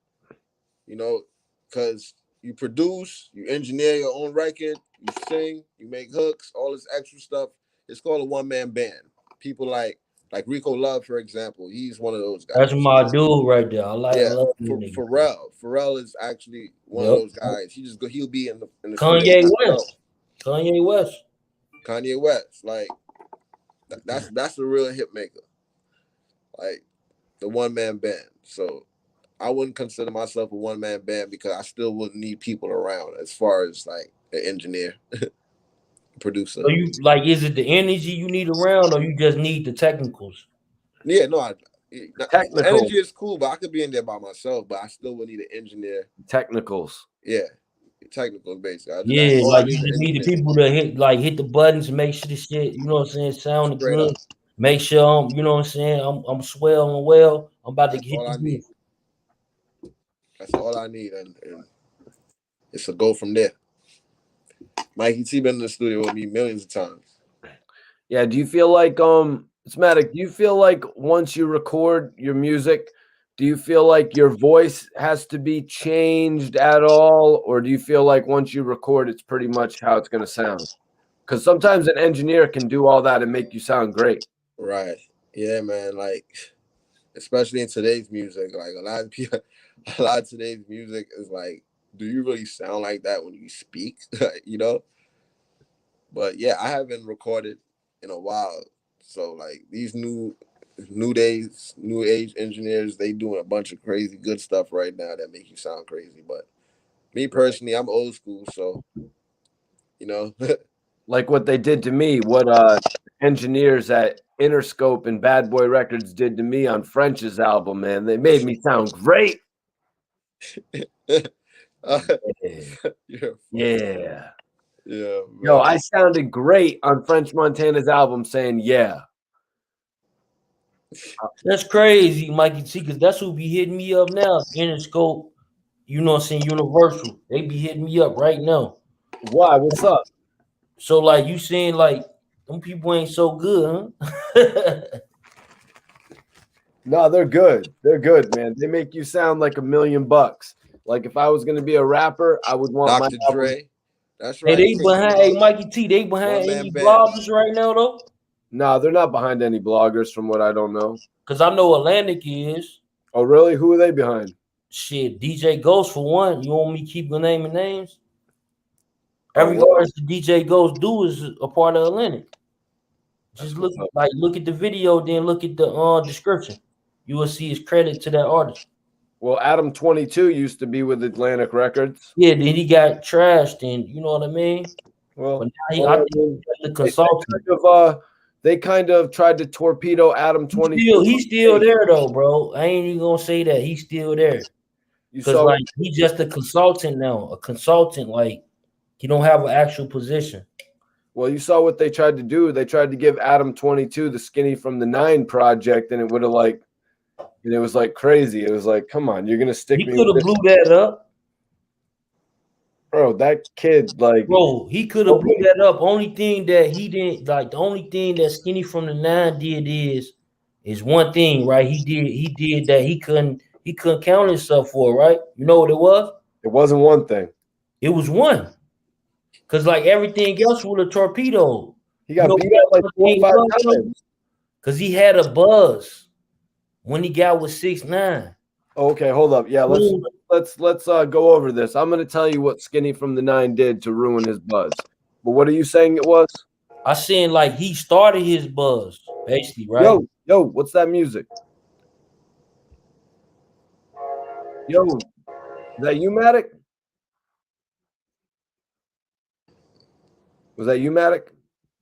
C: Because you produce, you engineer your own record, you sing, you make hooks, all this extra stuff. It's called a one man band. People like Rico Love, for example, he's one of those
B: That's
C: guys.
B: my dude right there. I
C: Yeah,
B: love you niggas.
C: Pharrell is actually one of
B: Yep.
C: those guys. He'll be in the studio
B: Kanye
C: by himself.
B: West. Kanye West.
C: Kanye West, like that's a real hit maker, like the one man band. So I wouldn't consider myself a one man band because I still would need people around as far as like an engineer, producer.
B: So you like, is it the energy you need around, or you just need the technicals?
C: Yeah, no, the
A: Technical
C: energy is cool, but I could be in there by myself, but I still would need an engineer.
A: technicals.
C: Yeah, technical basically. That's
B: Yeah,
C: all I
B: like
C: need
B: you
C: is an
B: just need the
C: engineer.
B: people to hit the buttons and make sure the shit, you know what I'm saying, sounding
C: Straight
B: good.
C: up.
B: Make sure you know what I'm saying, I'm swell and well. I'm about to
C: That's
B: hit
C: all
B: the
C: I need.
B: roof.
C: That's all I need, and it's a go from there. Mikey T been in the studio with me millions of times.
A: Yeah, do you feel like Smatic, do you feel like once you record your music, do you feel like your voice has to be changed at all, or do you feel like once you record it's pretty much how it's going to sound? Cuz sometimes an engineer can do all that and make you sound great.
C: Right. Yeah, man. Like, especially in today's music, like a lot of people, a lot of today's music is like, do you really sound like that when you speak? You know. But yeah, I haven't recorded in a while. So like these new age engineers, they doing a bunch of crazy good stuff right now that make you sound crazy. But me personally, I'm old school, so you know.
A: Like what they did to me, what engineers at Interscope and Bad Boy Records did to me on French's album, man. They made me sound great.
C: uh,
A: Yeah.
C: yeah,
A: Yeah.
C: yeah,
A: Yo,
C: man.
A: I sounded great on French Montana's album saying yeah.
B: That's crazy, Mikey T, because that's who be hitting me up now. Interscope, you know what I'm saying, Universal. They be hitting me up right now.
A: Why? What's up?
B: So like you saying like them people ain't so good, huh?
A: No, they're good. They're good, man. They make you sound like $1,000,000. Like if I was gonna be a rapper, I would want my
C: Dr.
A: album.
C: Dre. That's
B: Hey,
C: right.
B: they behind hey Mikey T, they behind
C: One man
B: any
C: band.
B: bloggers right now though?
A: No, they're not behind any bloggers from what I don't know.
B: Because I know Atlantic is.
A: Oh, really? Who are they behind?
B: Shit, DJ Ghost for one. You want me to keep the naming names?
A: Oh,
B: Every
A: well,
B: artist the DJ Ghost do is a part of Atlantic.
A: that's
B: Just
A: what's up.
B: look at the video, then look at the description. You will see his credit to that artist.
A: Well, Adam 22 used to be with Atlantic Records.
B: Yeah, then he got trashed, and you know what I mean.
A: Well,
B: But now I
A: well, I
B: think
A: mean,
B: he's the consultant.
A: they kind of tried to torpedo Adam 22.
B: He's still there though, bro. I ain't even gonna say that he's still there.
A: You
B: Cause
A: saw
B: like he's just a consultant now. A consultant, like he don't have an actual position.
A: Well, you saw what they tried to do. They tried to give Adam 22 the Skinny from the Nine project, and it would have and it was like crazy. It was like, come on, you're gonna stick
B: He
A: me
B: could
A: with
B: have
A: this,
B: blew that up,
A: bro. That kid, like,
B: bro. He could have blew
A: okay,
B: that up. Only thing that he didn't like. The only thing that Skinny from the Nine did is one thing, right? He did that he couldn't count himself for, right? You know what it was?
A: it wasn't one thing.
B: It was one. Cause like everything else would have torpedoed.
A: He
B: You
A: got
B: know
A: beat
B: what
A: up like
B: that
A: 4 or
B: thing
A: 5
B: was, though?
A: times.
B: Cause he had a buzz when he got with 6ix9ine.
A: Okay, hold up. Yeah, let's go over this. I'm gonna tell you what Skinny from the Nine did to ruin his buzz. But what are you saying it was?
B: I seen like he started his buzz, basically, right?
A: Yo, what's that music? Yo, is that you, Matic? Was that you, Matic?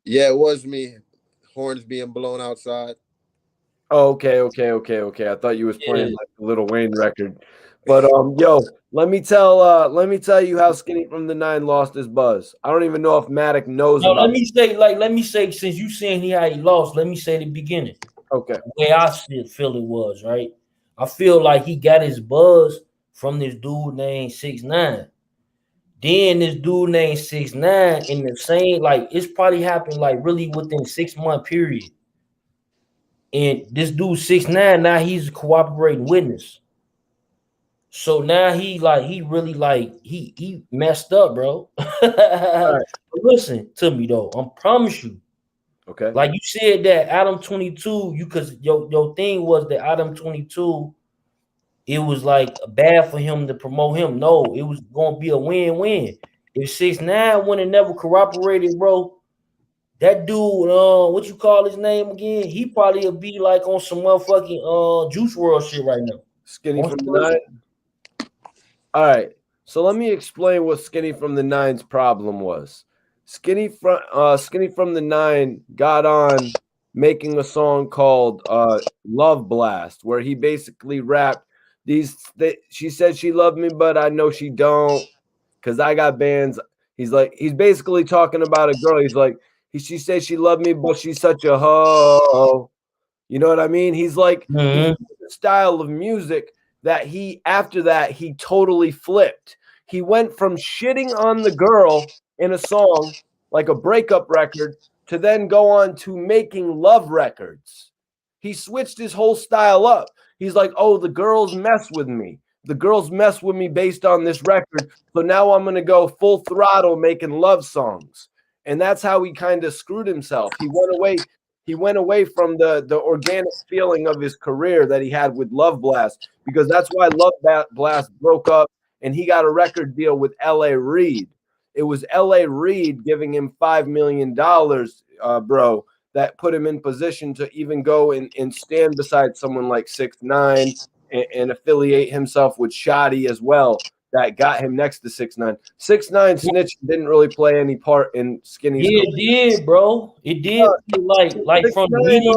C: Yeah, it was me. Horns being blown outside.
A: Oh, okay. I thought you was playing
B: Yeah.
A: like the Lil Wayne record. But yo, let me tell you how Skinny from the Nine lost his buzz. I don't even know if Matic knows
B: No,
A: about
B: let me say, since you saying how he lost, let me say the beginning.
A: Okay.
B: The way I feel it was, right? I feel like he got his buzz from this dude named 6ix9ine. Then this dude named 6ix9ine in the same, like it's probably happened like really within 6 month period. And this dude 6ix9ine, now he's a cooperating witness. So now he really like he messed up, bro.
A: Right.
B: Listen to me though. I promise you.
A: Okay.
B: Like you said that Adam 22, you cause your thing was that Adam 22, it was like bad for him to promote him. No, it was gonna be a win-win. If 6ix9ine wouldn't never corroborated, bro, that dude, what you call his name again? He probably would be like on some motherfucking Juice World shit right now.
A: Skinny from the Nine. All right. So let me explain what Skinny from the Nine's problem was. Skinny from the Nine got on making a song called Love Blast, where he basically rapped she said she loved me, but I know she don't, because I got bands. He's basically talking about a girl. He's like, she said she loved me, but she's such a hoe. You know what I mean? He's like,
B: Mm-hmm.
A: the style of music that after that he totally flipped. He went from shitting on the girl in a song like a breakup record to then go on to making love records. He switched his whole style up. He's like, oh, the girls mess with me. The girls mess with me based on this record. So now I'm going to go full throttle making love songs. And that's how he kind of screwed himself. He went away. He went away from the organic feeling of his career that he had with Love Blast, because that's why Love Blast broke up and he got a record deal with L.A. Reid. It was L.A. Reid giving him $5 million, bro, that put him in position to even go and stand beside someone like 6ix9ine and affiliate himself with Shoddy as well. That got him next to 6ix9ine. 6ix9ine snitch didn't really play any part in Skinny's
B: Yeah,
A: career.
B: it did, bro. It did. Like from the media.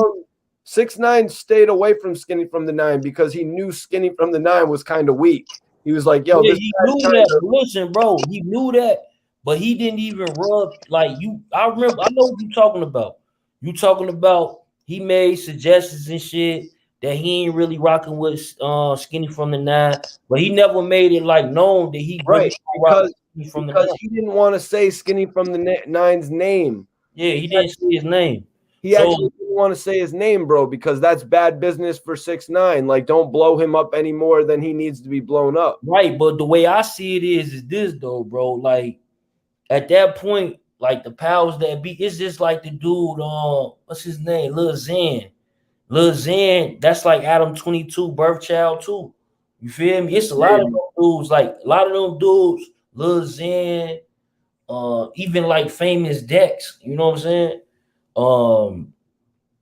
A: 6ix9ine stayed away from Skinny from the Nine because he knew Skinny from the Nine was kind of weak. He was like, yo,
B: Yeah,
A: this
B: he
A: guy's
B: knew
A: kinda,
B: that. But listen, bro, he knew that, but he didn't even rub like you. I remember. I know what you talking about. You talking about he made suggestions and shit that he ain't really rocking with Skinny from the Nine, but he never made it like known that he really
A: right,
B: rocked Skinny from the
A: because
B: Nine.
A: he didn't want to say Skinny from the Nine's name.
B: Yeah, he didn't say his name.
A: He
B: So
A: actually didn't want to say his name, bro, because that's bad business for 6ix9ine. Like, don't blow him up any more than he needs to be blown up.
B: right, but the way I see it is this though, bro. Like at that point, like the powers that be, it's just like the dude, what's his name? Lil Xan. Lil Xan, that's like Adam 22 birth child too. You feel me? It's a lot of
A: Maybe.
B: them dudes, like a lot of them dudes, Lil Xan, even like famous Dex, you know what I'm saying?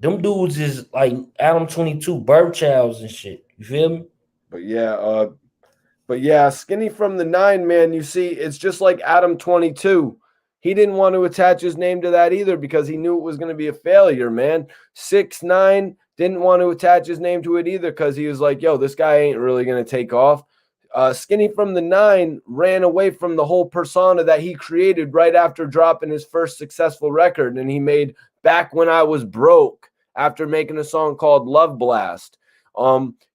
B: Them dudes is like Adam 22 birth childs and shit. You feel me?
A: But yeah, Skinny from the Nine, man, you see, it's just like Adam 22. He didn't want to attach his name to that either because he knew it was going to be a failure, man. 6ix9ine didn't want to attach his name to it either because he was like, yo, this guy ain't really going to take off. Skinny from the Nine ran away from the whole persona that he created right after dropping his first successful record. And he made Back When I Was Broke after making a song called Love Blast.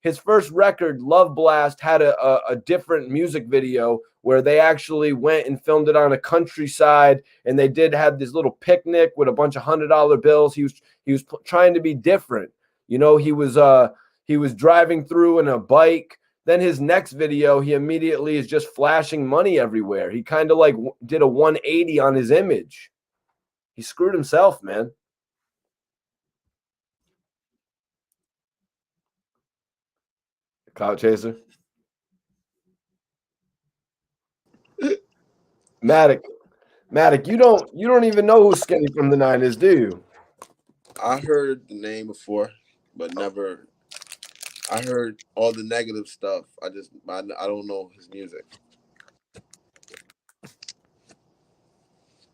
A: His first record, Love Blast, had a different music video where they actually went and filmed it on a countryside, and they did have this little picnic with a bunch of $100 bills. He was trying to be different. You know, he was driving through in a bike. Then his next video, he immediately is just flashing money everywhere. He kind of like did a 180 on his image. He screwed himself, man. Cloud chaser. Matic, you don't even know who Skinny from the Nine is, do you?
C: I heard the name before, but never. I heard all the negative stuff. I don't know his music.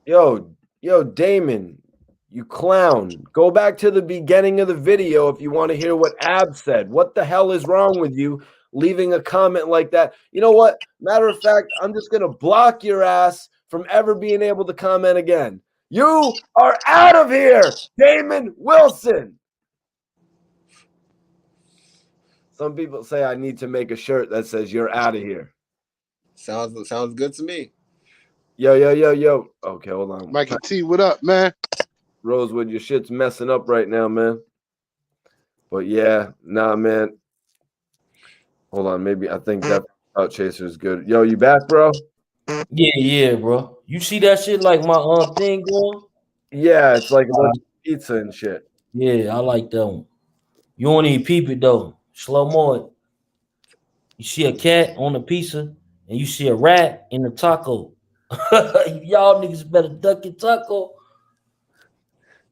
A: Yo, Damon, you clown. Go back to the beginning of the video if you want to hear what Ab said. What the hell is wrong with you leaving a comment like that? You know what? Matter of fact, I'm just going to block your ass from ever being able to comment again. You are out of here, Damon Wilson. Some people say I need to make a shirt that says you're out of here.
C: Sounds good to me.
A: Yo. Okay, hold on.
D: Mikey T, what up, man?
A: Rosewood, your shit's messing up right now, man. But yeah, nah, man. Hold on, maybe I think that Cloud Chaser is good. Yo, you back, bro?
B: Yeah, bro. You see that shit like my thing going?
A: Yeah, it's like a bunch of pizza and shit.
B: Yeah, I like that one. You don't even peep it though. Slow mo. You see a cat on the pizza and you see a rat in the taco. Y'all niggas better duck your taco.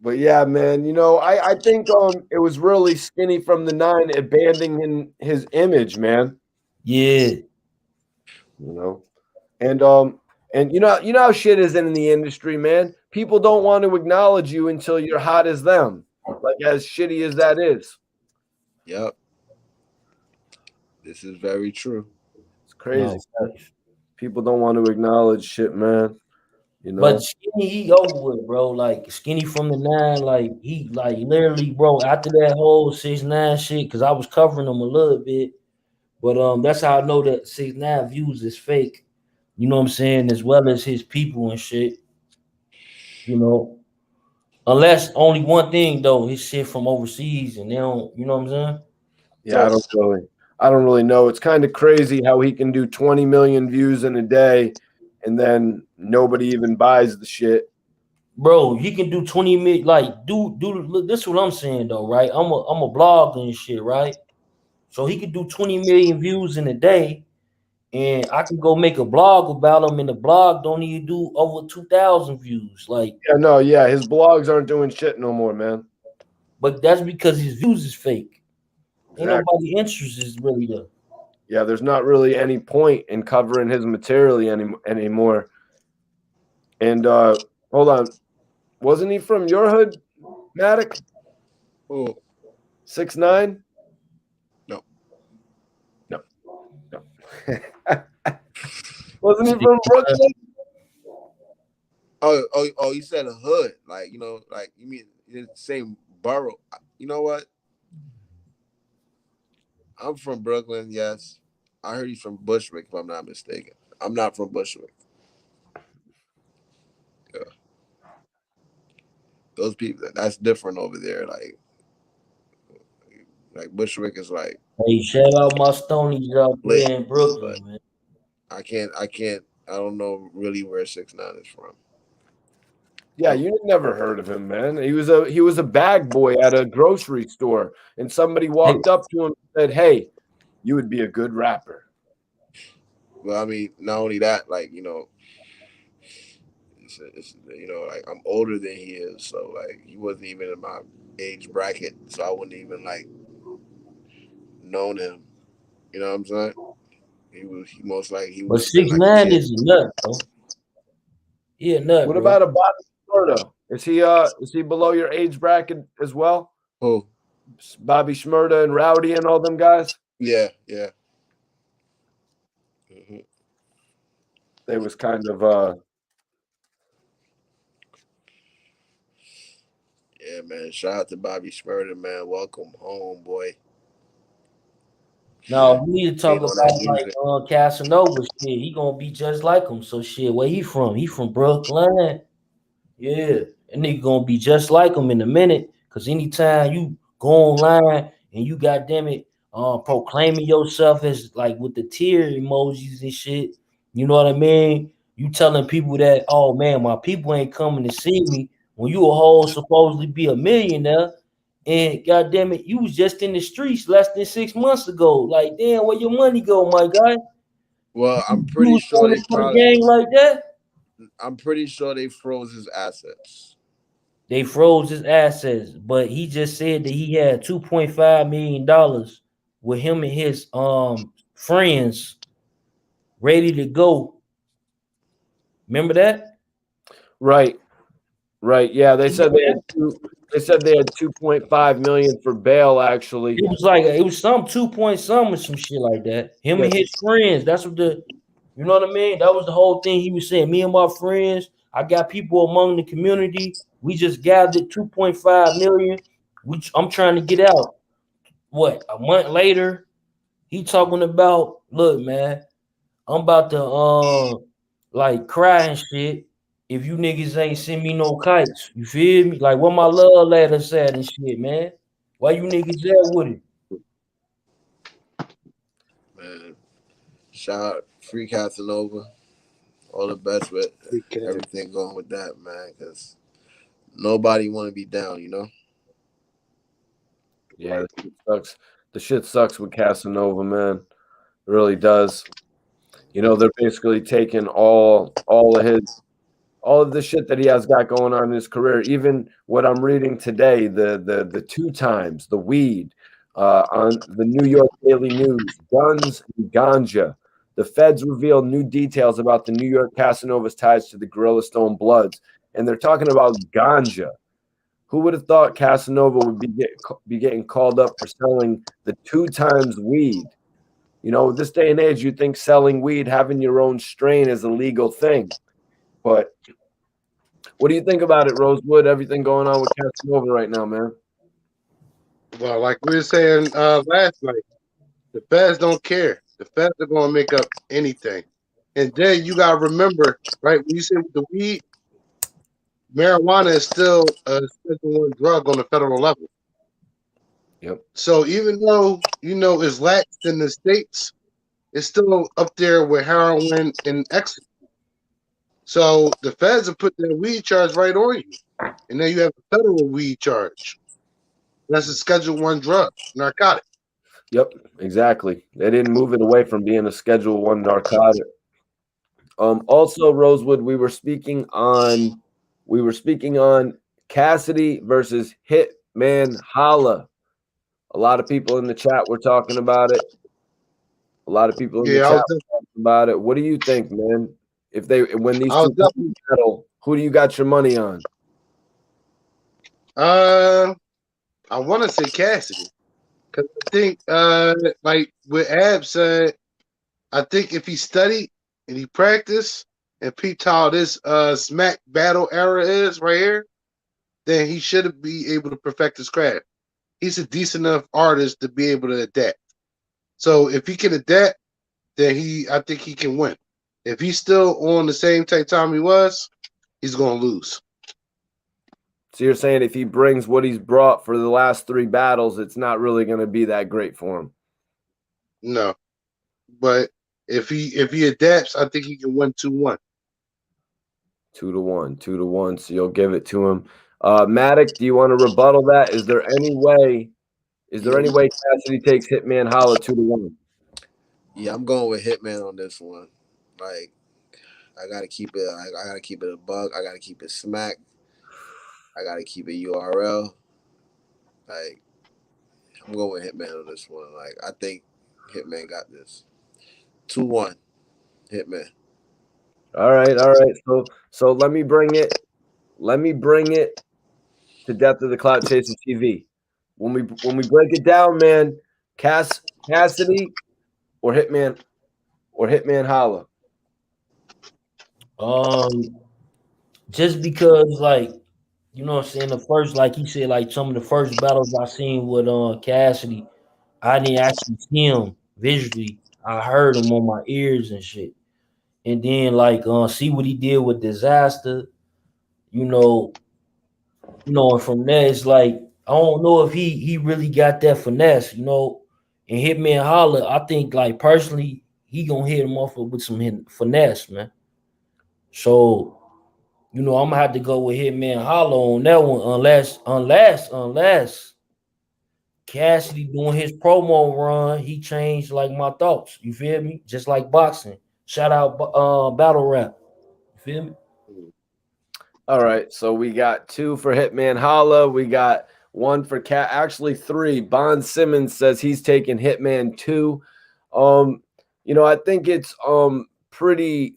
A: But yeah, man, you know, I think it was really Skinny from the Nine abandoning his image, man.
B: Yeah.
A: You know, and you know how shit is in the industry, man. People don't want to acknowledge you until you're hot as them. Like as shitty as that is.
C: Yep. This is very true.
A: It's crazy.
B: No.
A: People don't want to acknowledge shit, man. You know,
B: But Skinny, he over with, bro. Like Skinny from the Nine, like he, like literally, bro. After that whole 6ix9ine shit, because I was covering him a little bit, but that's how I know that 6ix9ine views is fake. You know what I'm saying, as well as his people and shit. You know, Unless only one thing though, his shit from overseas, and they don't. You know what I'm saying?
A: Yeah, I don't really know. It's kind of crazy how he can do 20 million views in a day, and then nobody even buys the shit.
B: Bro, he can do 20 million. Like, look, this is what I'm saying though, right? I'm a blogger and shit, right? So he could do 20 million views in a day, and I can go make a blog about him, and the blog don't even do over 2,000 views. Like,
A: Yeah, no, yeah, his blogs aren't doing shit no more, man.
B: but that's because his views is fake. Ain't
A: Exactly.
B: nobody interested really there.
A: Yeah, there's not really any point in covering his material anymore. And hold on, wasn't he from your hood, Matic?
C: Oh
A: 6ix9ine?
C: no.
A: No, no. Wasn't he from Brooklyn?
C: Oh, you said a hood, like like you mean the same borough? You know what? I'm from Brooklyn. Yes, I heard he's from Bushwick, if I'm not mistaken. I'm not from Bushwick. Yeah, those people, that's different over there. Like Bushwick is like
B: Hey, shout out my Stonies out
C: lit,
B: there in
C: but
B: Brooklyn, man.
C: I don't know really where 6ix9ine is from.
A: Yeah, you never heard of him, man. He was a bag boy at a grocery store, and somebody
B: Hey,
A: walked up to him and said, "Hey, you would be a good rapper."
C: Well, I mean, not only that, like like I'm older than he is, so like he wasn't even in my age bracket, so I wouldn't even like known him. You know what I'm saying? He most likely he would
B: but
C: have been
B: six
C: like a
B: nine
C: kid.
B: is a nut, bro. He a nut,
A: What
B: bro.
A: about a Bobby Shmurda? Is he below your age bracket as well?
C: Oh
A: Bobby Shmurda and Rowdy and all them guys?
C: yeah, yeah. Hmm.
A: They was kind of
C: Yeah, man. Shout out to Bobby Shmurda, man. Welcome home, boy.
B: Now we need to talk
C: Being on that
B: about like
C: music.
B: Casanova shit. He gonna be just like him. So shit, where he from? He from Brooklyn. Yeah, and nigga gonna be just like him in a minute. Cause anytime you go online and you goddamn it, proclaiming yourself as like with the tear emojis and shit, you know what I mean? You telling people that, oh man, my people ain't coming to see me when you a whole supposedly be a millionaire, and goddamn it, you was just in the streets less than 6 months ago. Like, damn, where your money go, my guy?
C: Well,
B: You was doing it for the gang like that?
C: I'm pretty sure they froze his assets.
B: They froze his assets, but he just said that he had $2.5 million with him and his friends ready to go. Remember that?
A: right. Right. Yeah, they said they had 2.5 million for bail actually.
B: It was some 2 point some or some shit like that. Him
A: Yeah,
B: and his friends. That's what you know what I mean? That was the whole thing he was saying. Me and my friends, I got people among the community. We just gathered 2.5 million. I'm trying to get out. What, a month later? He talking about, look, man, I'm about to like cry and shit if you niggas ain't send me no kites. You feel me? Like what my love letter said and shit, man. Why you niggas there with it?
C: Man, shout out Free Casanova. All the best with everything going with that, man. Because nobody want to be down.
A: yeah, the shit sucks. The shit sucks with Casanova, man. It really does. You know, they're basically taking all of the shit that he has got going on in his career. Even what I'm reading today, the 2 times, the weed, on the New York Daily News, guns and ganja. The feds reveal new details about the New York Casanova's ties to the Gorilla Stone Bloods, and they're talking about ganja. Who would have thought Casanova would be getting called up for selling the 2 times weed? You know, this day and age, you think selling weed, having your own strain is a legal thing. But what do you think about it, Rosewood? Everything going on with Casanova right now, man?
D: Well, like we were saying last night, the feds don't care. The feds are going to make up anything. And then you got to remember, right, when you said with the weed, marijuana is still a Schedule 1 drug on the federal level.
A: Yep.
D: So even though it's lax in the states, it's still up there with heroin and ecstasy. So the feds have put their weed charge right on you, and then you have a federal weed charge. That's a Schedule 1 drug, narcotic.
A: Yep, exactly. They didn't move it away from being a Schedule 1 narcotic. Also, Rosewood, we were speaking on Cassidy versus Hitman Holla. A lot of people in the chat were talking about it. A lot of people in the
D: Yeah,
A: chat were talking about it. What do you think, man? When these
D: I was
A: two
D: definitely.
A: battle, who do you got your money on?
D: I want to say Cassidy because I think, like what Ab said, I think if he studied and he practiced and peeped how this smack battle era is right here, then he should be able to perfect his craft. He's a decent enough artist to be able to adapt. So if he can adapt, then I think he can win. If he's still on the same type time he was, he's gonna lose.
A: So you're saying if he brings what he's brought for the last 3 battles, it's not really going to be that great for him.
D: No, but if he adapts, I think he can win 2-1.
A: 2-1, 2-1. So you'll give it to him. Matic, do you want to rebuttal that? Is there any way Cassidy takes Hitman Holla 2-1?
C: Yeah, I'm going with Hitman on this one. Like, I gotta keep it. I gotta keep it a bug. I gotta keep it smack. I gotta keep it URL. Like, I'm going with Hitman on this one. Like, I think Hitman got this. 2-1, Hitman.
A: All right, all right. So let me bring it to Death of the Clout Chaser TV. When we break it down, man, Cassidy or Hitman Holla.
B: Just because, like, you know what I'm saying, the first, like he said, like some of the first battles I seen with Cassidy, I didn't actually see him visually. I heard him on my ears and shit. And then like see what he did with Disaster, you know, and from there it's like I don't know if he really got that finesse, And Hitman Holler, I think like personally, he gonna hit him off with some finesse, man. So I'm gonna have to go with Hitman Hollow on that one, unless Cassidy doing his promo run, he changed like my thoughts. You feel me? Just like boxing. Shout out battle rap. You feel me?
A: All right, so we got 2 for Hitman Holla. We got 1 for Cat. Actually, 3. Bond Simmons says he's taking Hitman 2. I think it's pretty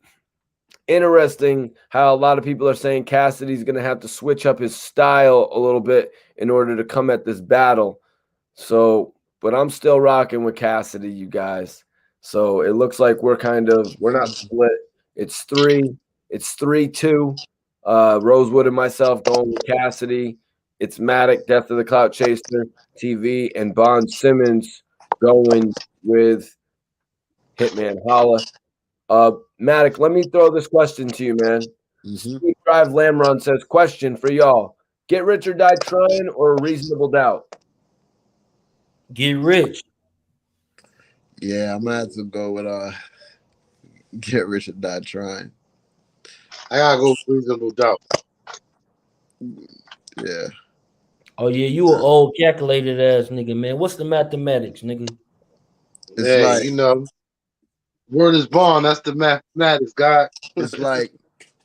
A: interesting how a lot of people are saying Cassidy's going to have to switch up his style a little bit in order to come at this battle. So, but I'm still rocking with Cassidy, you guys. So it looks like we're not split. It's 3-2. Rosewood and myself going with Cassidy. It's Matic, Death of the Clout Chaser TV, and Bond Simmons going with Hitman Holla. Matic, let me throw this question to you, man. Sweet Drive Lamron says, question for y'all. Get rich or die trying or a reasonable doubt?
B: Get rich.
C: Yeah, I'm gonna have to go with get rich or die trying.
D: I gotta go with reasonable doubt.
C: Yeah.
B: Oh yeah, you an old calculated ass nigga, man. What's the mathematics, nigga?
C: It's
D: Hey,
C: like
D: word is bond. That's the mathematics, God.
C: it's like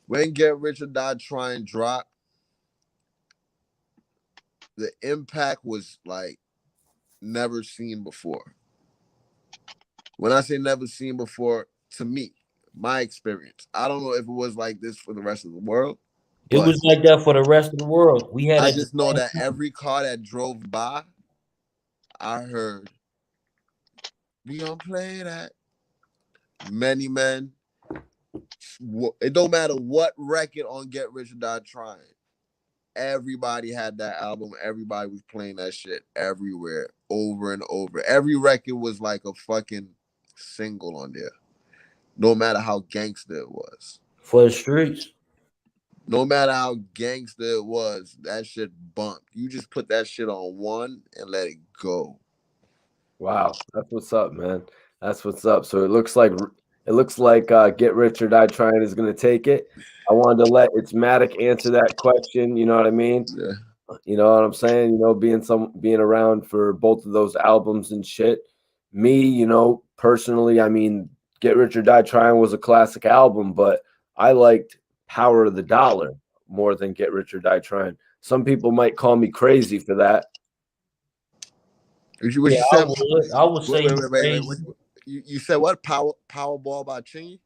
C: when Get Rich or Die Trying drop, the impact was like never seen before. When I say never seen before, to me, my experience, I don't know if it was like this for the rest of the world,
B: It
C: but
B: was like that for the rest of the world. We had
C: I
B: at the
C: just know
B: same
C: that
B: time.
C: every car that drove by, I heard, we gonna play that. Many men. It don't matter what record on Get Rich or Die Trying. Everybody had that album. Everybody was playing that shit everywhere, over and over. Every record was like a fucking single on there, no matter how gangster it was.
B: For the streets.
C: No matter how gangster it was, that shit bumped. You just put that shit on one and let it go.
A: Wow, that's what's up, man. That's what's up. So it looks like Get Rich or Die Trying is going to take it. I wanted to let It's Matic answer that question. You know what I mean?
C: Yeah.
A: You know what I'm saying? You know, being around for both of those albums and shit. Me, you know, personally, I mean, Get Rich or Die Trying was a classic album, but I liked Power of the Dollar more than Get Rich or Die Trying. Some people might call me crazy for that.
C: What
B: Yeah,
C: you said?
B: I would say you
C: Wait.
B: crazy.
C: You said what? Powerball by Chingy?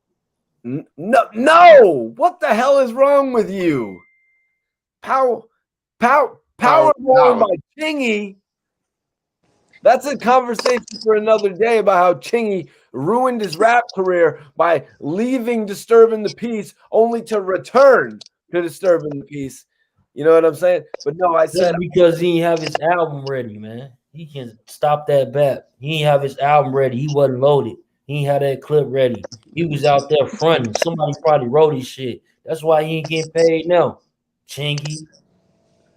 A: No, what the hell is wrong with you? Power
D: Power
A: Powerball
D: dollar.
A: by Chingy. That's a conversation for another day about how Chingy ruined his rap career by leaving Disturbing the Peace only to return to Disturbing the Peace. You know what I'm saying? But no, I
B: Just
A: said
B: because he ain't have his album ready, man. He can stop that bat. He ain't have his album ready. He wasn't loaded. He ain't had that clip ready. He was out there fronting. Somebody probably wrote his shit. That's why he ain't getting paid now. Chingy.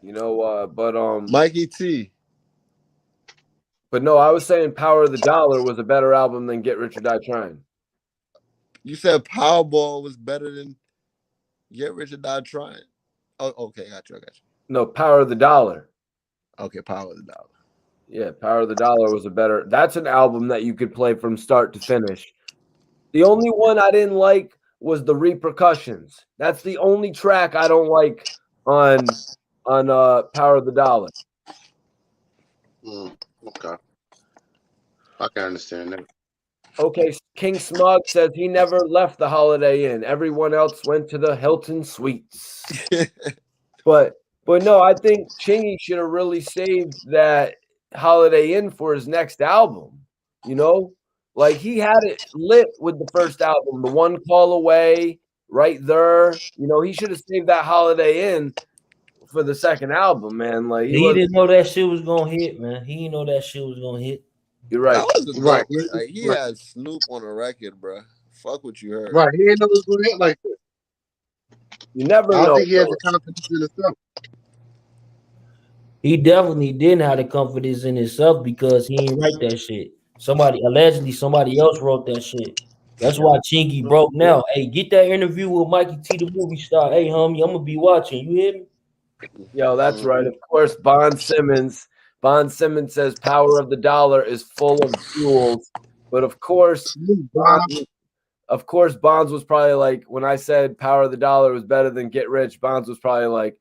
A: you know,
C: Mikey T.
A: but no, I was saying Power of the Dollar was a better album than Get Rich or Die Trying.
C: You said Powerball was better than Get Rich or Die Trying. Oh, okay, I got you.
A: No, Power of the Dollar.
C: Okay, Power of the Dollar.
A: Yeah, Power of the Dollar was a better. That's an album that you could play from start to finish. The only one I didn't like was the Repercussions. That's the only track I don't like on Power of the Dollar.
D: Okay, I can understand that.
A: Okay, King Smug says he never left the Holiday Inn. Everyone else went to the Hilton Suites. But no, I think Chingy should have really saved that Holiday Inn for his next album. You know, like he had it lit with the first album, the One Call Away, right there. You know, he should have saved that Holiday Inn for the second album, man. Like he
B: He
A: was.
B: didn't know that shit was gonna hit, man. He didn't know that shit was gonna hit.
A: You're
C: That
A: right.
C: was a
D: Right,
C: dope. Like, he had Snoop on a record, bro. Fuck what you heard.
D: right. He ain't know it was gonna hit like that.
A: You never
D: I don't
A: know.
D: think he had the confidence in himself.
B: He definitely didn't have the confidence in himself because he ain't write that shit. Somebody else wrote that shit. That's why Chingy broke now. Hey, get that interview with Mikey T, the movie star. Hey, homie, I'm gonna be watching. You hear me?
A: Yo, that's right. Of course, Bond Simmons. Bond Simmons says Power of the Dollar is full of jewels. But of course, Bonds was probably like, when I said Power of the Dollar was better than Get Rich, Bonds was probably like,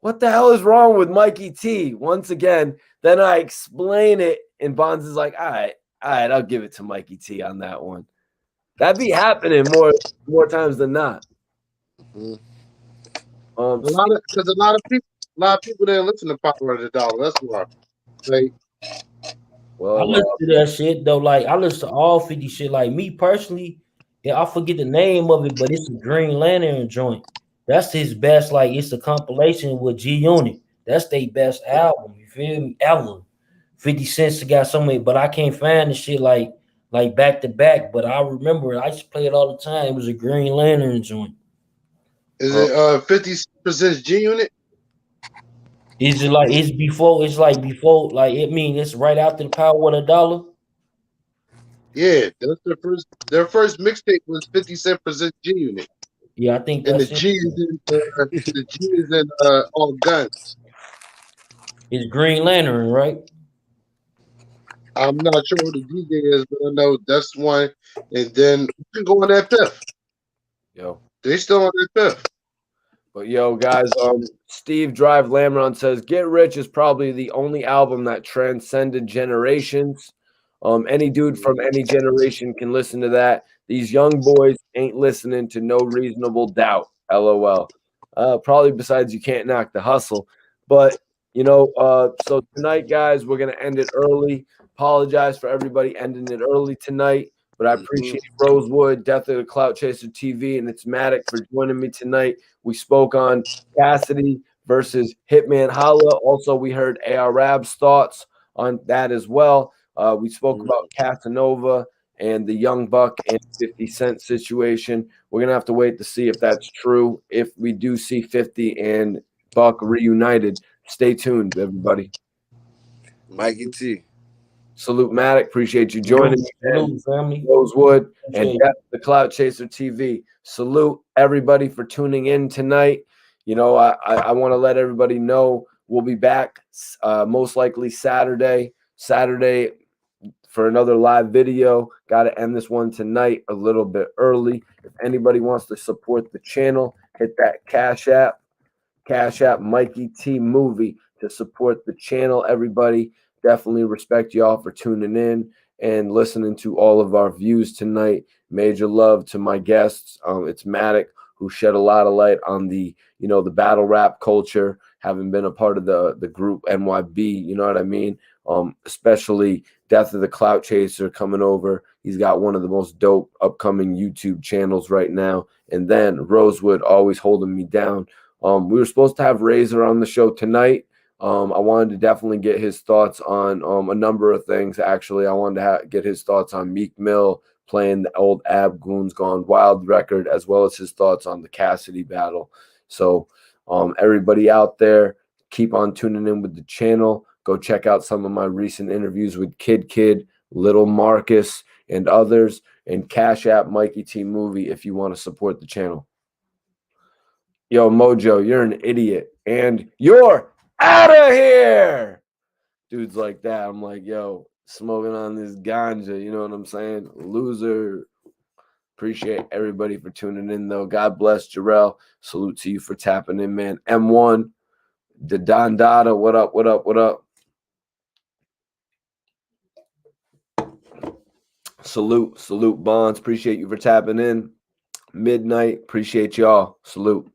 A: what the hell is wrong with Mikey T? Once again, then I explain it, and Bonds is like, all right, I'll give it to Mikey T on that one. That be happening more times than not.
C: Mhm.
D: A lot of people didn't listen to Power of the Dollar. That's why. Like,
B: I
A: well,
B: listen to that shit though. Like I listen to all 50 shit. Like me personally, yeah, I forget the name of it, but it's a Green Lantern joint. That's his best. Like it's a compilation with G Unit. That's their best album. You feel me? Ever. 50 Cents got so many, but I can't find the shit like back to back. But I remember I used to play it all the time. It was a Green Lantern joint.
D: is it 50% G Unit?
B: Is it like it's before? It's like before. Like it mean it's right after the Power of the Dollar.
D: Yeah, that's their first mixtape was 50% G Unit.
B: Yeah, I think
D: And
B: that's it.
D: the G is in all guns.
B: It's Green Lantern, right?
D: I'm not sure who the DJ is, but I know that's one. And then we can go on that fifth.
A: yo.
D: They still on that fifth.
A: But yo, guys, Steve Drive Lamron says Get Rich is probably the only album that transcended generations. Any dude from any generation can listen to that. These young boys ain't listening to No Reasonable Doubt. LOL. Probably besides you can't knock the hustle. But you know, so tonight, guys, we're gonna end it early. Apologize for everybody ending it early tonight. But I appreciate Rosewood, Death of the Clout Chaser TV, and it's Matic for joining me tonight. We spoke on Cassidy versus Hitman Holla. Also, we heard AR Rab's thoughts on that as well. We spoke about Casanova and the Young Buck and 50 Cent situation. We're going to have to wait to see if that's true. If we do see 50 and Buck reunited, stay tuned, everybody.
C: Mikey T.
A: Salute Matic. Appreciate you joining me.
B: Salute, family.
A: Rosewood and
B: Appreciate
A: Death the Cloud Chaser TV. Salute everybody for tuning in tonight. You know, I want to let everybody know we'll be back most likely Saturday for another live video. Got to end this one tonight a little bit early. If anybody wants to support the channel, hit that Cash App Mikey T Movie to support the channel. Everybody, definitely respect y'all for tuning in and listening to all of our views tonight. Major love to my guests. It's Matic, who shed a lot of light on the battle rap culture, having been a part of the group NYB. You know what I mean? Especially Death of the Clout Chaser coming over. He's got one of the most dope upcoming YouTube channels right now. And then Rosewood always holding me down. We were supposed to have Razor on the show tonight. I wanted to definitely get his thoughts on a number of things. Actually, I wanted to get his thoughts on Meek Mill playing the old Ab Goons Gone Wild record, as well as his thoughts on the Cassidy battle. So everybody out there, keep on tuning in with the channel. Go check out some of my recent interviews with Kid, Little Marcus, and others. And Cash App Mikey T Movie if you want to support the channel. Yo, Mojo, you're an idiot. And you're out of here. Dudes like that. I'm like, yo, smoking on this ganja. You know what I'm saying? Loser. Appreciate everybody for tuning in, though. God bless Jarrell. Salute to you for tapping in, man. M1, the Don Dada. What up? Salute, Bonds. Appreciate you for tapping in. Midnight. Appreciate y'all. Salute.